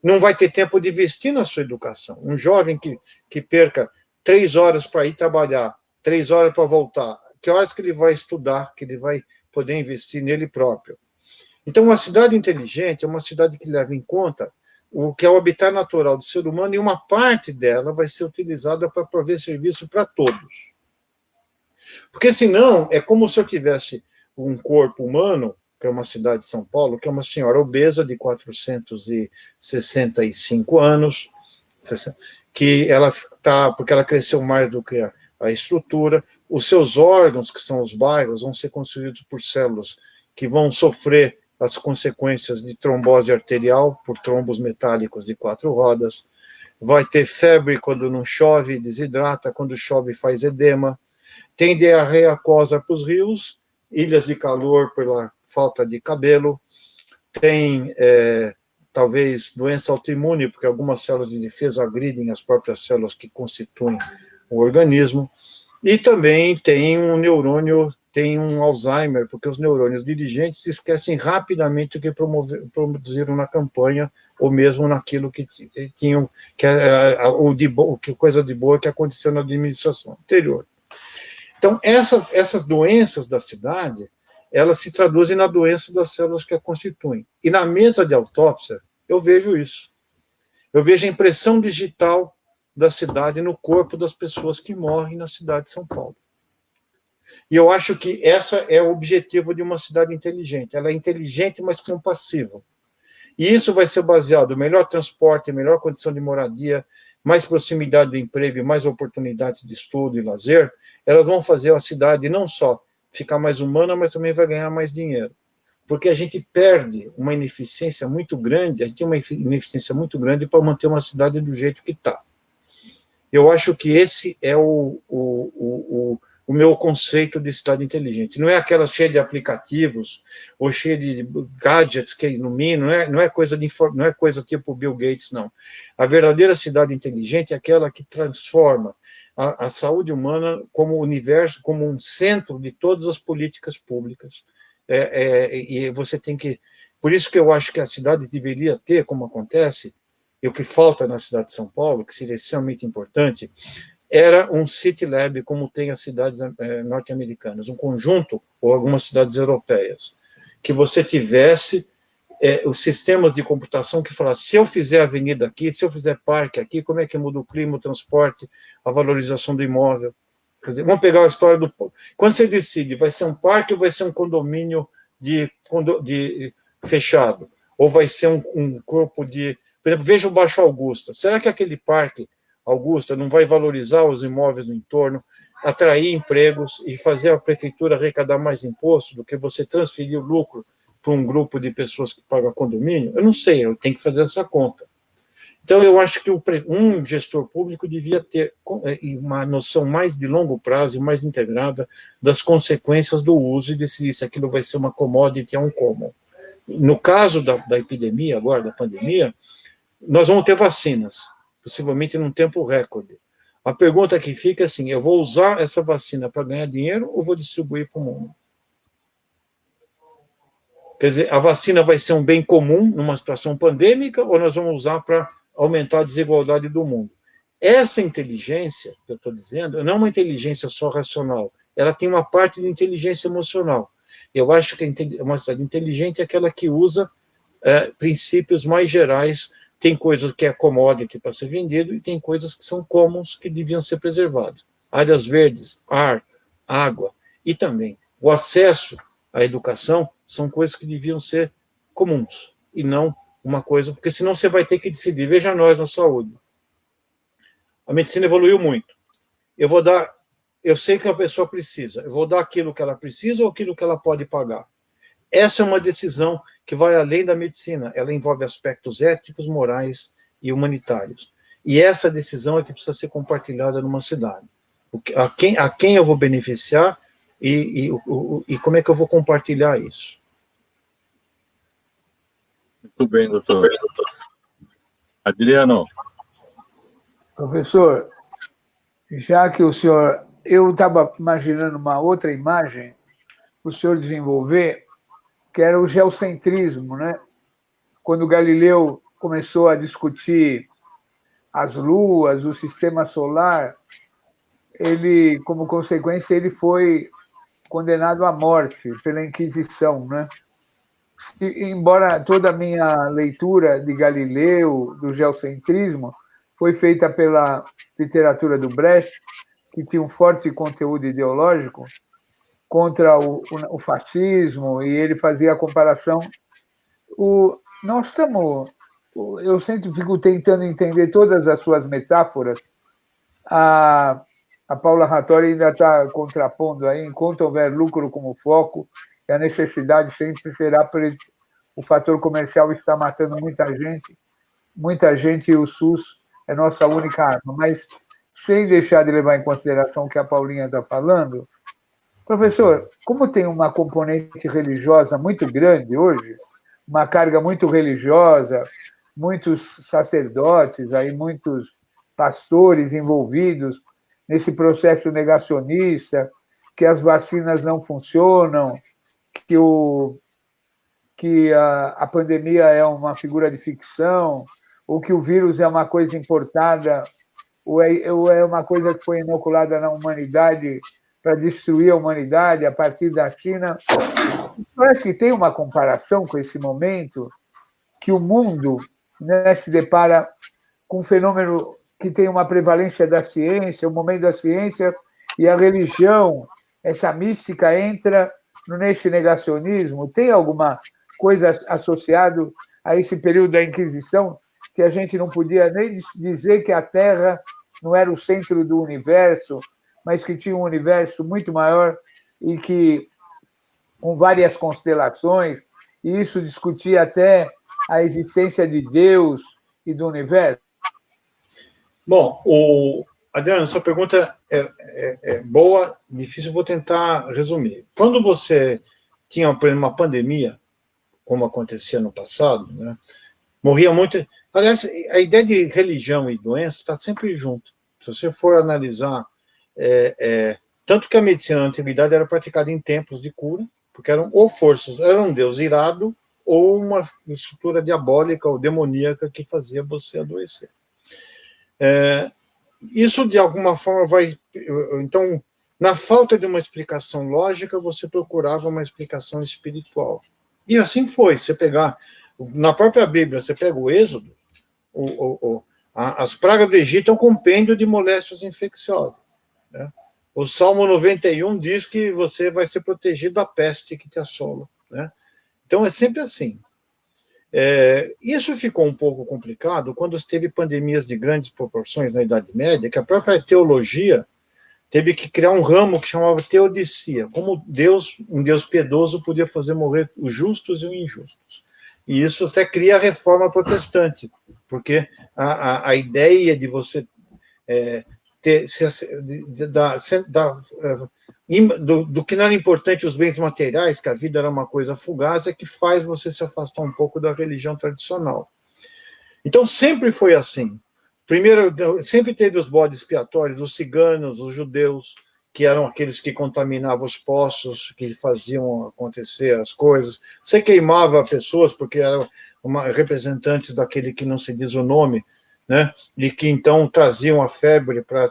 C: não vai ter tempo de investir na sua educação. Um jovem que perca 3 horas para ir trabalhar, 3 horas para voltar, que horas que ele vai estudar, que ele vai poder investir nele próprio? Então, uma cidade inteligente é uma cidade que leva em conta o que é o habitat natural do ser humano, e uma parte dela vai ser utilizada para prover serviço para todos. Porque, senão, é como se eu tivesse um corpo humano, que é uma cidade de São Paulo, que é uma senhora obesa de 465 anos, que ela tá, porque ela cresceu mais do que a estrutura. Os seus órgãos, que são os bairros, vão ser constituídos por células que vão sofrer as consequências de trombose arterial por trombos metálicos de 4 rodas. Vai ter febre quando não chove, desidrata, quando chove faz edema. Tem diarreia aquosa para os rios, ilhas de calor pela falta de cabelo. Tem, talvez, doença autoimune, porque algumas células de defesa agridem as próprias células que constituem o organismo. E também tem um neurônio, tem um Alzheimer, porque os neurônios dirigentes esquecem rapidamente o que produziram na campanha, ou mesmo naquilo que tinham, que coisa de boa que aconteceu na administração anterior. Então, essas doenças da cidade, elas se traduzem na doença das células que a constituem. E na mesa de autópsia, eu vejo isso. Eu vejo a impressão digital da cidade no corpo das pessoas que morrem na cidade de São Paulo. E eu acho que esse é o objetivo de uma cidade inteligente. Ela é inteligente, mas compassiva. E isso vai ser baseado no melhor transporte, melhor condição de moradia, mais proximidade do emprego e mais oportunidades de estudo e lazer. Elas vão fazer a cidade não só ficar mais humana, mas também vai ganhar mais dinheiro. Porque a gente perde uma ineficiência muito grande, a gente tem uma ineficiência muito grande para manter uma cidade do jeito que está. Eu acho que esse é o meu conceito de cidade inteligente. Não é aquela cheia de aplicativos ou cheia de gadgets que iluminam, não é coisa tipo Bill Gates, não. A verdadeira cidade inteligente é aquela que transforma a saúde humana como universo, como um centro de todas as políticas públicas. E você tem que... Por isso que eu acho que a cidade deveria ter, como acontece, e o que falta na cidade de São Paulo, que seria extremamente importante, era um City Lab, como tem as cidades norte-americanas, um conjunto, ou algumas cidades europeias, que você tivesse os sistemas de computação que falassem, se eu fizer avenida aqui, se eu fizer parque aqui, como é que muda o clima, o transporte, a valorização do imóvel? Quer dizer, vamos pegar a história do... Quando você decide, vai ser um parque ou vai ser um condomínio fechado? Ou vai ser um corpo de... Por exemplo, veja o Baixo Augusta. Será que aquele parque Augusta não vai valorizar os imóveis no entorno, atrair empregos e fazer a prefeitura arrecadar mais imposto do que você transferir o lucro para um grupo de pessoas que pagam condomínio? Eu não sei, eu tenho que fazer essa conta. Então, eu acho que um gestor público devia ter uma noção mais de longo prazo e mais integrada das consequências do uso e decidir se aquilo vai ser uma commodity ou um common. No caso da epidemia, agora, da pandemia, nós vamos ter vacinas, possivelmente num tempo recorde. A pergunta que fica é assim, eu vou usar essa vacina para ganhar dinheiro ou vou distribuir para o mundo? Quer dizer, a vacina vai ser um bem comum numa situação pandêmica ou nós vamos usar para aumentar a desigualdade do mundo? Essa inteligência, que eu estou dizendo, não é uma inteligência só racional, ela tem uma parte de inteligência emocional. Eu acho que uma cidade inteligente é aquela que usa princípios mais gerais. Tem coisas que é commodity para ser vendido e tem coisas que são commons que deviam ser preservadas. Áreas verdes, ar, água e também o acesso à educação são coisas que deviam ser comuns e não uma coisa, porque senão você vai ter que decidir. Veja nós na saúde. A medicina evoluiu muito. Eu sei que a pessoa precisa, eu vou dar aquilo que ela precisa ou aquilo que ela pode pagar. Essa é uma decisão que vai além da medicina, ela envolve aspectos éticos, morais e humanitários. E essa decisão é que precisa ser compartilhada numa cidade. A quem eu vou beneficiar e como é que eu vou compartilhar isso?
A: Muito bem, doutor. Adriano.
B: Professor, já que o senhor... Eu estava imaginando uma outra imagem para o senhor desenvolver, que era o geocentrismo, né? Quando Galileu começou a discutir as luas, o sistema solar, ele, como consequência, ele foi condenado à morte pela Inquisição, né? E, embora toda a minha leitura de Galileu, do geocentrismo, foi feita pela literatura do Brecht, que tinha um forte conteúdo ideológico, contra o fascismo, e ele fazia a comparação. Nós estamos eu sempre fico tentando entender todas as suas metáforas. A Paula Rattori ainda está contrapondo aí, enquanto houver lucro como foco, a necessidade sempre será o fator comercial está matando muita gente, e o SUS é nossa única arma. Mas, sem deixar de levar em consideração o que a Paulinha está falando, professor, como tem uma componente religiosa muito grande hoje, uma carga muito religiosa, muitos sacerdotes, aí, muitos pastores envolvidos nesse processo negacionista, que as vacinas não funcionam, que a pandemia é uma figura de ficção, ou que o vírus é uma coisa importada, ou é uma coisa que foi inoculada na humanidade para destruir a humanidade a partir da China. Eu acho que tem uma comparação com esse momento que o mundo, né, se depara com um fenômeno que tem uma prevalência da ciência, o momento da ciência, e a religião, essa mística entra nesse negacionismo. Tem alguma coisa associada a esse período da Inquisição, que a gente não podia nem dizer que a Terra não era o centro do universo, mas que tinha um universo muito maior e que com várias constelações, e isso discutia até a existência de Deus e do universo?
C: Bom, Adriano, sua pergunta é boa, difícil, vou tentar resumir. Quando você tinha, por exemplo, uma pandemia, como acontecia no passado, né, morria muito. Aliás, a ideia de religião e doença está sempre junto. Se você for analisar, tanto que a medicina na antiguidade era praticada em templos de cura, porque eram ou forças, era um deus irado, ou uma estrutura diabólica ou demoníaca que fazia você adoecer. Isso, de alguma forma, vai... Então, na falta de uma explicação lógica, você procurava uma explicação espiritual. E assim foi. Você pegar... Na própria Bíblia, você pega o Êxodo, as pragas do Egito é um compêndio de moléstias infecciosas, né? O Salmo 91 diz que você vai ser protegido da peste que te assola, né? Então, é sempre assim. Isso ficou um pouco complicado quando teve pandemias de grandes proporções na Idade Média, que a própria teologia teve que criar um ramo que chamava teodicia, como um Deus piedoso podia fazer morrer os justos e os injustos. E isso até cria a reforma protestante, porque a ideia de você do que não era importante os bens materiais, que a vida era uma coisa fugaz, é que faz você se afastar um pouco da religião tradicional. Então, sempre foi assim. Primeiro, sempre teve os bodes expiatórios, os ciganos, os judeus, que eram aqueles que contaminavam os poços, que faziam acontecer as coisas. Você queimava pessoas, porque eram representantes daquele que não se diz o nome, né? E que então traziam a febre para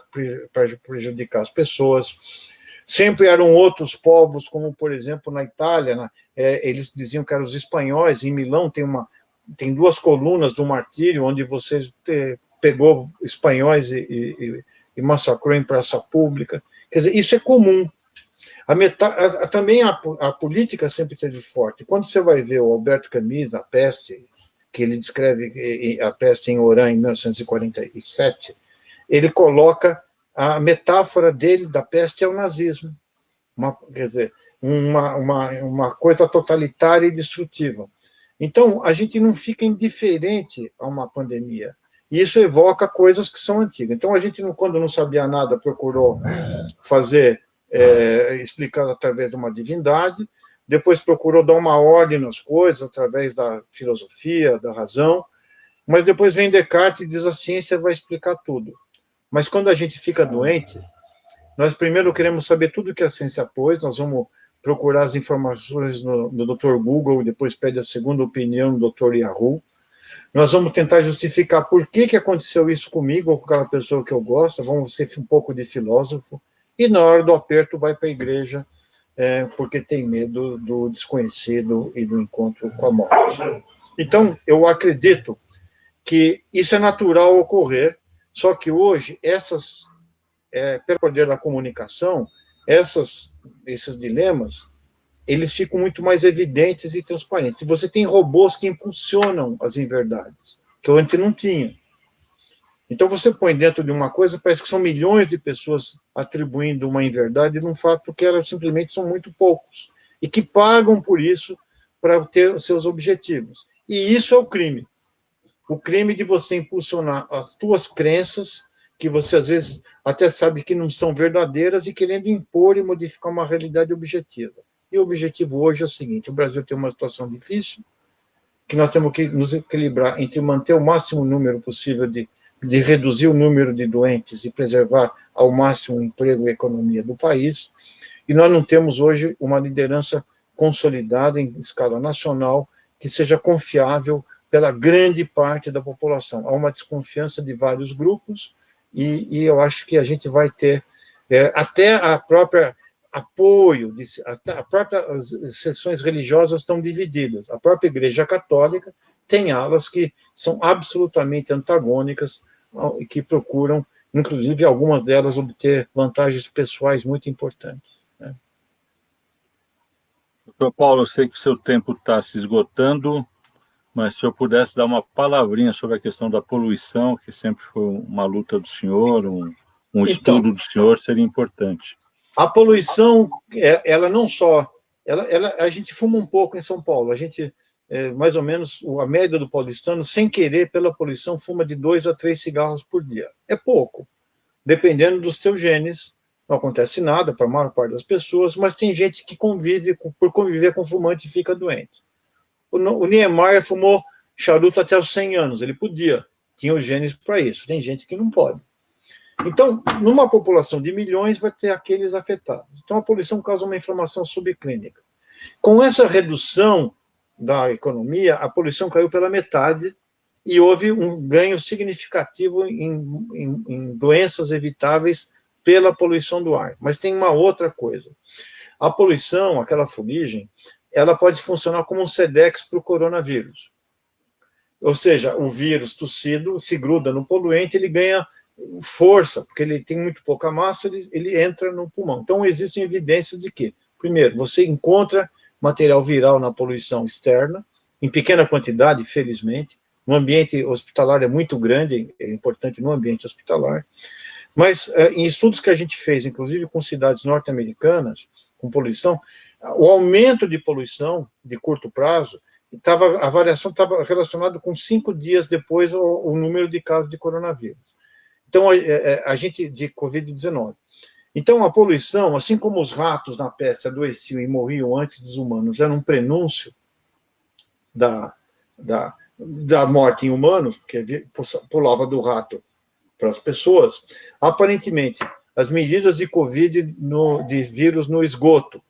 C: prejudicar as pessoas. Sempre eram outros povos, como, por exemplo, na Itália, né? Eles diziam que eram os espanhóis. Em Milão tem 2 colunas do martírio, onde você pegou espanhóis e massacrou em praça pública. Quer dizer, isso é comum. Também a política sempre esteve forte. Quando você vai ver o Alberto Camus, A Peste, que ele descreve a peste em Oran, em 1947, ele coloca a metáfora dele da peste é o nazismo. Quer dizer, uma coisa totalitária e destrutiva. Então, a gente não fica indiferente a uma pandemia. E isso evoca coisas que são antigas. Então, a gente, quando não sabia nada, procurou explicar através de uma divindade, depois procurou dar uma ordem nas coisas através da filosofia, da razão, mas depois vem Descartes e diz a ciência vai explicar tudo. Mas quando a gente fica doente, nós primeiro queremos saber tudo que a ciência pôs, nós vamos procurar as informações no Dr. Google, depois pede a segunda opinião no Dr. Yahoo. Nós vamos tentar justificar por que aconteceu isso comigo ou com aquela pessoa que eu gosto, vamos ser um pouco de filósofo, e na hora do aperto vai para a igreja, porque tem medo do desconhecido e do encontro com a morte. Então, eu acredito que isso é natural ocorrer, só que hoje, pelo poder da comunicação, esses dilemas, eles ficam muito mais evidentes e transparentes. Você tem robôs que impulsionam as inverdades. que antes não tinha. Então, você põe dentro de uma coisa, parece que são milhões de pessoas atribuindo uma inverdade num fato que elas simplesmente são muito poucos, e que pagam por isso para ter os seus objetivos. E isso é o crime. O crime de você impulsionar as tuas crenças, que você às vezes até sabe que não são verdadeiras, e querendo impor e modificar uma realidade objetiva. E o objetivo hoje é o seguinte: o Brasil tem uma situação difícil, que nós temos que nos equilibrar entre manter o máximo número possível de reduzir o número de doentes e preservar ao máximo o emprego e a economia do país, e nós não temos hoje uma liderança consolidada em escala nacional que seja confiável pela grande parte da população. Há uma desconfiança de vários grupos, e eu acho que a gente vai ter até a própria apoio, até a própria as sessões religiosas estão divididas. A própria Igreja Católica tem alas que são absolutamente antagônicas e que procuram, inclusive, algumas delas obter vantagens pessoais muito importantes. Né?
A: Doutor Paulo, eu sei que o seu tempo está se esgotando, mas se eu pudesse dar uma palavrinha sobre a questão da poluição, que sempre foi uma luta do senhor, um estudo do senhor, seria importante.
C: A poluição, ela não só... a gente fuma um pouco em São Paulo, a gente... mais ou menos, a média do paulistano, sem querer, pela poluição, fuma de 2 a 3 cigarros por dia. É pouco. Dependendo dos teus genes, não acontece nada para a maior parte das pessoas, mas tem gente que por conviver com fumante, fica doente. O Niemeyer fumou charuto até os 100 anos, ele podia, tinha os genes para isso. Tem gente que não pode. Então, numa população de milhões, vai ter aqueles afetados. Então, a poluição causa uma inflamação subclínica. Com essa redução da economia, a poluição caiu pela metade e houve um ganho significativo em doenças evitáveis pela poluição do ar. Mas tem uma outra coisa. A poluição, aquela fuligem, ela pode funcionar como um Sedex para o coronavírus. Ou seja, o vírus tossido se gruda no poluente, ele ganha força, porque ele tem muito pouca massa, ele entra no pulmão. Então, existem evidências de que, primeiro, você encontra material viral na poluição externa, em pequena quantidade, felizmente. No ambiente hospitalar é muito grande, é importante no ambiente hospitalar. Mas em estudos que a gente fez, inclusive com cidades norte-americanas, com poluição, o aumento de poluição de curto prazo, a variação estava relacionada com 5 dias depois o número de casos de coronavírus. Então, a gente, de Covid-19. Então, a poluição, assim como os ratos na peste adoeciam e morriam antes dos humanos, era um prenúncio da morte em humanos, porque pulava do rato para as pessoas. Aparentemente, as medidas de Covid, de vírus no esgoto,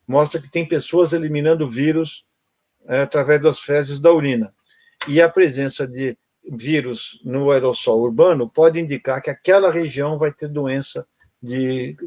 C: mostra que tem pessoas eliminando vírus através das fezes da urina. E a presença de vírus no aerossol urbano pode indicar que aquela região vai ter doença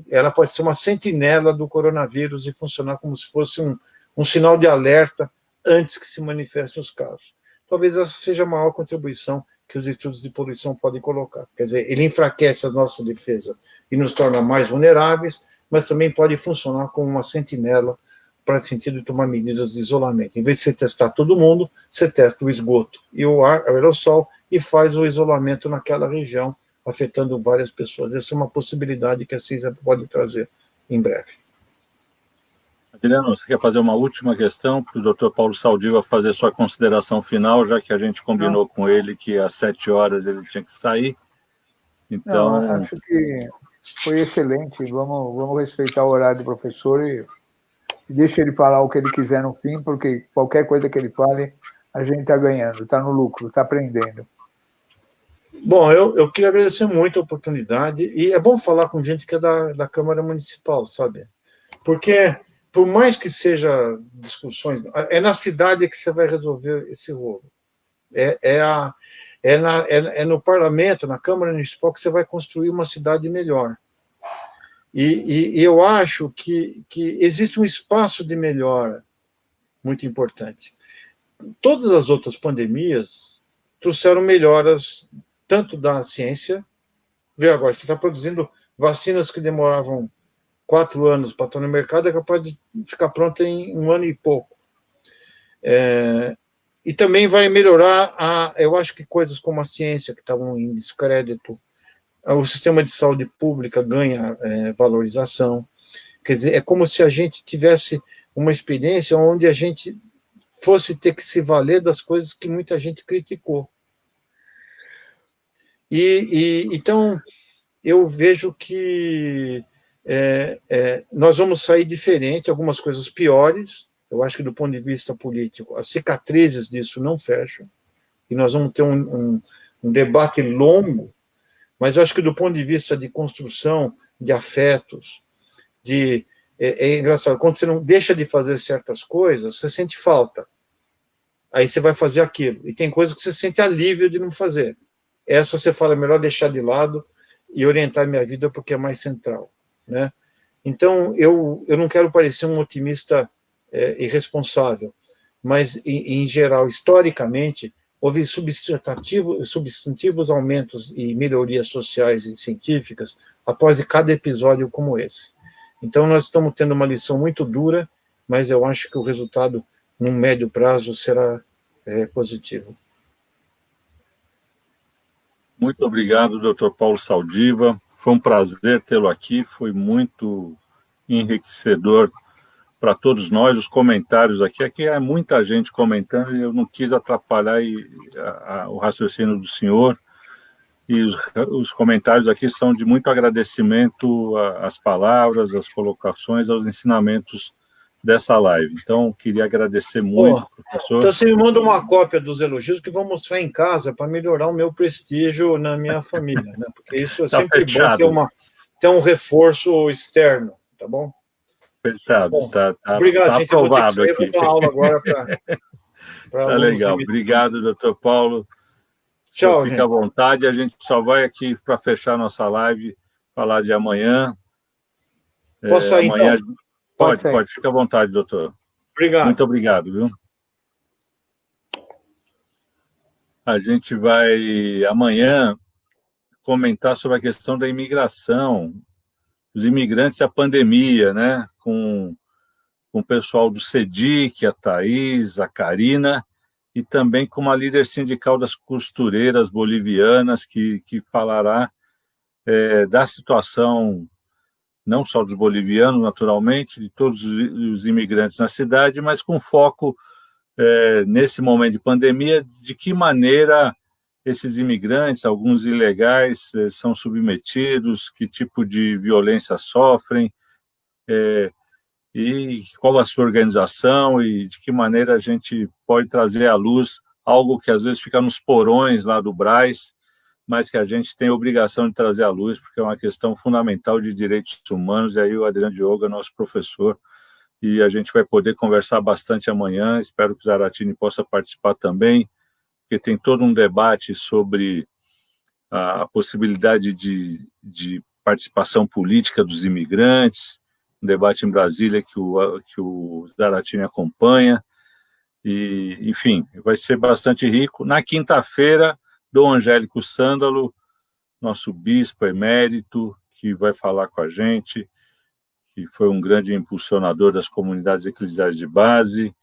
C: ela pode ser uma sentinela do coronavírus e funcionar como se fosse um sinal de alerta antes que se manifestem os casos. Talvez essa seja a maior contribuição que os estudos de poluição podem colocar. Quer dizer, ele enfraquece a nossa defesa e nos torna mais vulneráveis, mas também pode funcionar como uma sentinela para o sentido de tomar medidas de isolamento. Em vez de você testar todo mundo, você testa o esgoto e o aerossol e faz o isolamento naquela região, afetando várias pessoas. Essa é uma possibilidade que a CISA pode trazer em breve.
A: Adriano, você quer fazer uma última questão para o doutor Paulo Saldiva fazer sua consideração final, já que a gente combinou com ele que às 7 horas ele tinha que sair? Então...
B: Não, acho que foi excelente. Vamos respeitar o horário do professor e deixa ele falar o que ele quiser no fim, porque qualquer coisa que ele fale, a gente está ganhando, está no lucro, está aprendendo.
C: Bom, eu queria agradecer muito a oportunidade, e é bom falar com gente que é da Câmara Municipal, sabe? Porque, por mais que seja discussões, é na cidade que você vai resolver esse rolo. É no parlamento, na Câmara Municipal, que você vai construir uma cidade melhor. E eu acho que existe um espaço de melhora muito importante. Todas as outras pandemias trouxeram melhoras, tanto da ciência, vê agora, você está produzindo vacinas que demoravam 4 anos para estar no mercado, é capaz de ficar pronta em 1 ano e pouco. E também vai melhorar, eu acho que coisas como a ciência, que estavam em descrédito, o sistema de saúde pública ganha valorização. Quer dizer, é como se a gente tivesse uma experiência onde a gente fosse ter que se valer das coisas que muita gente criticou. Então, eu vejo que nós vamos sair diferente, algumas coisas piores. Eu acho que, do ponto de vista político, as cicatrizes disso não fecham, e nós vamos ter um debate longo, mas eu acho que, do ponto de vista de construção de afetos, é engraçado, quando você não deixa de fazer certas coisas, você sente falta. Aí você vai fazer aquilo. E tem coisas que você sente alívio de não fazer. Essa você fala, é melhor deixar de lado e orientar minha vida porque é mais central, né? Então, eu não quero parecer um otimista irresponsável, mas, em geral, historicamente, houve substantivos aumentos e melhorias sociais e científicas após cada episódio como esse. Então, nós estamos tendo uma lição muito dura, mas eu acho que o resultado, num médio prazo, será positivo.
A: Muito obrigado, Dr. Paulo Saldiva. Foi um prazer tê-lo aqui, foi muito enriquecedor para todos nós. Os comentários aqui é muita gente comentando e eu não quis atrapalhar o raciocínio do senhor. E os comentários aqui são de muito agradecimento às palavras, às colocações, aos ensinamentos dessa live. Então, queria agradecer muito, professor.
C: Então, você me manda uma cópia dos elogios que vou mostrar em casa para melhorar o meu prestígio na minha família, né? Porque isso é sempre bom ter um reforço externo, tá bom?
A: Fechado.
C: Bom,
A: tá
C: obrigado, gente.
A: aprovado
C: eu vou ter que sair,
A: aqui.
C: Vou dar aula agora para
A: Tá legal. Obrigado, doutor Paulo.
C: Tchau,
A: Fica à vontade. A gente só vai aqui para fechar nossa live, falar de amanhã.
C: Posso sair,
A: amanhã...
C: então?
A: Pode. Fica à vontade, doutor.
C: Obrigado.
A: Muito obrigado, viu? A gente vai, amanhã, comentar sobre a questão da imigração, os imigrantes e a pandemia, né? Com o pessoal do CEDIC, a Thaís, a Karina, e também com uma líder sindical das costureiras bolivianas, que falará da situação, não só dos bolivianos, naturalmente, de todos os imigrantes na cidade, mas com foco nesse momento de pandemia, de que maneira esses imigrantes, alguns ilegais, são submetidos, que tipo de violência sofrem, e qual a sua organização e de que maneira a gente pode trazer à luz algo que às vezes fica nos porões lá do Brás, mas que a gente tem a obrigação de trazer à luz, porque é uma questão fundamental de direitos humanos, e aí o Adriano Diogo é nosso professor, e a gente vai poder conversar bastante amanhã. Espero que o Zaratini possa participar também, porque tem todo um debate sobre a possibilidade de participação política dos imigrantes, um debate em Brasília que o Zaratini acompanha, e, enfim, vai ser bastante rico. Na quinta-feira, Dom Angélico Sândalo, nosso bispo emérito, que vai falar com a gente, que foi um grande impulsionador das comunidades eclesiais de base.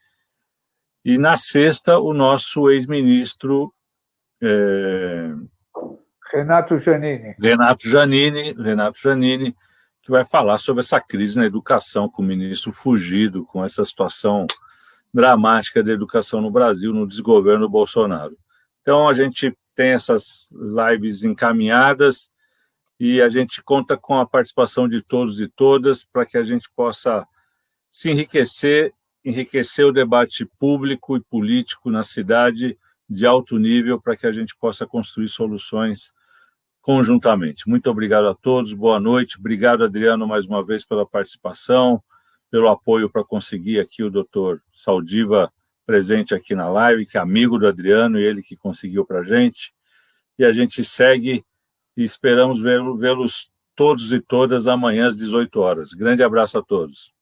A: E na sexta, o nosso ex-ministro
B: Renato
A: Giannini, que vai falar sobre essa crise na educação, com o ministro fugido, com essa situação dramática da educação no Brasil, no desgoverno Bolsonaro. Então, a gente tem essas lives encaminhadas e a gente conta com a participação de todos e todas para que a gente possa se enriquecer o debate público e político na cidade de alto nível, para que a gente possa construir soluções conjuntamente. Muito obrigado a todos, boa noite. Obrigado, Adriano, mais uma vez pela participação, pelo apoio para conseguir aqui o doutor Saldiva presente aqui na live, que é amigo do Adriano, e ele que conseguiu para a gente. E a gente segue e esperamos vê-los todos e todas amanhã às 18 horas. Grande abraço a todos.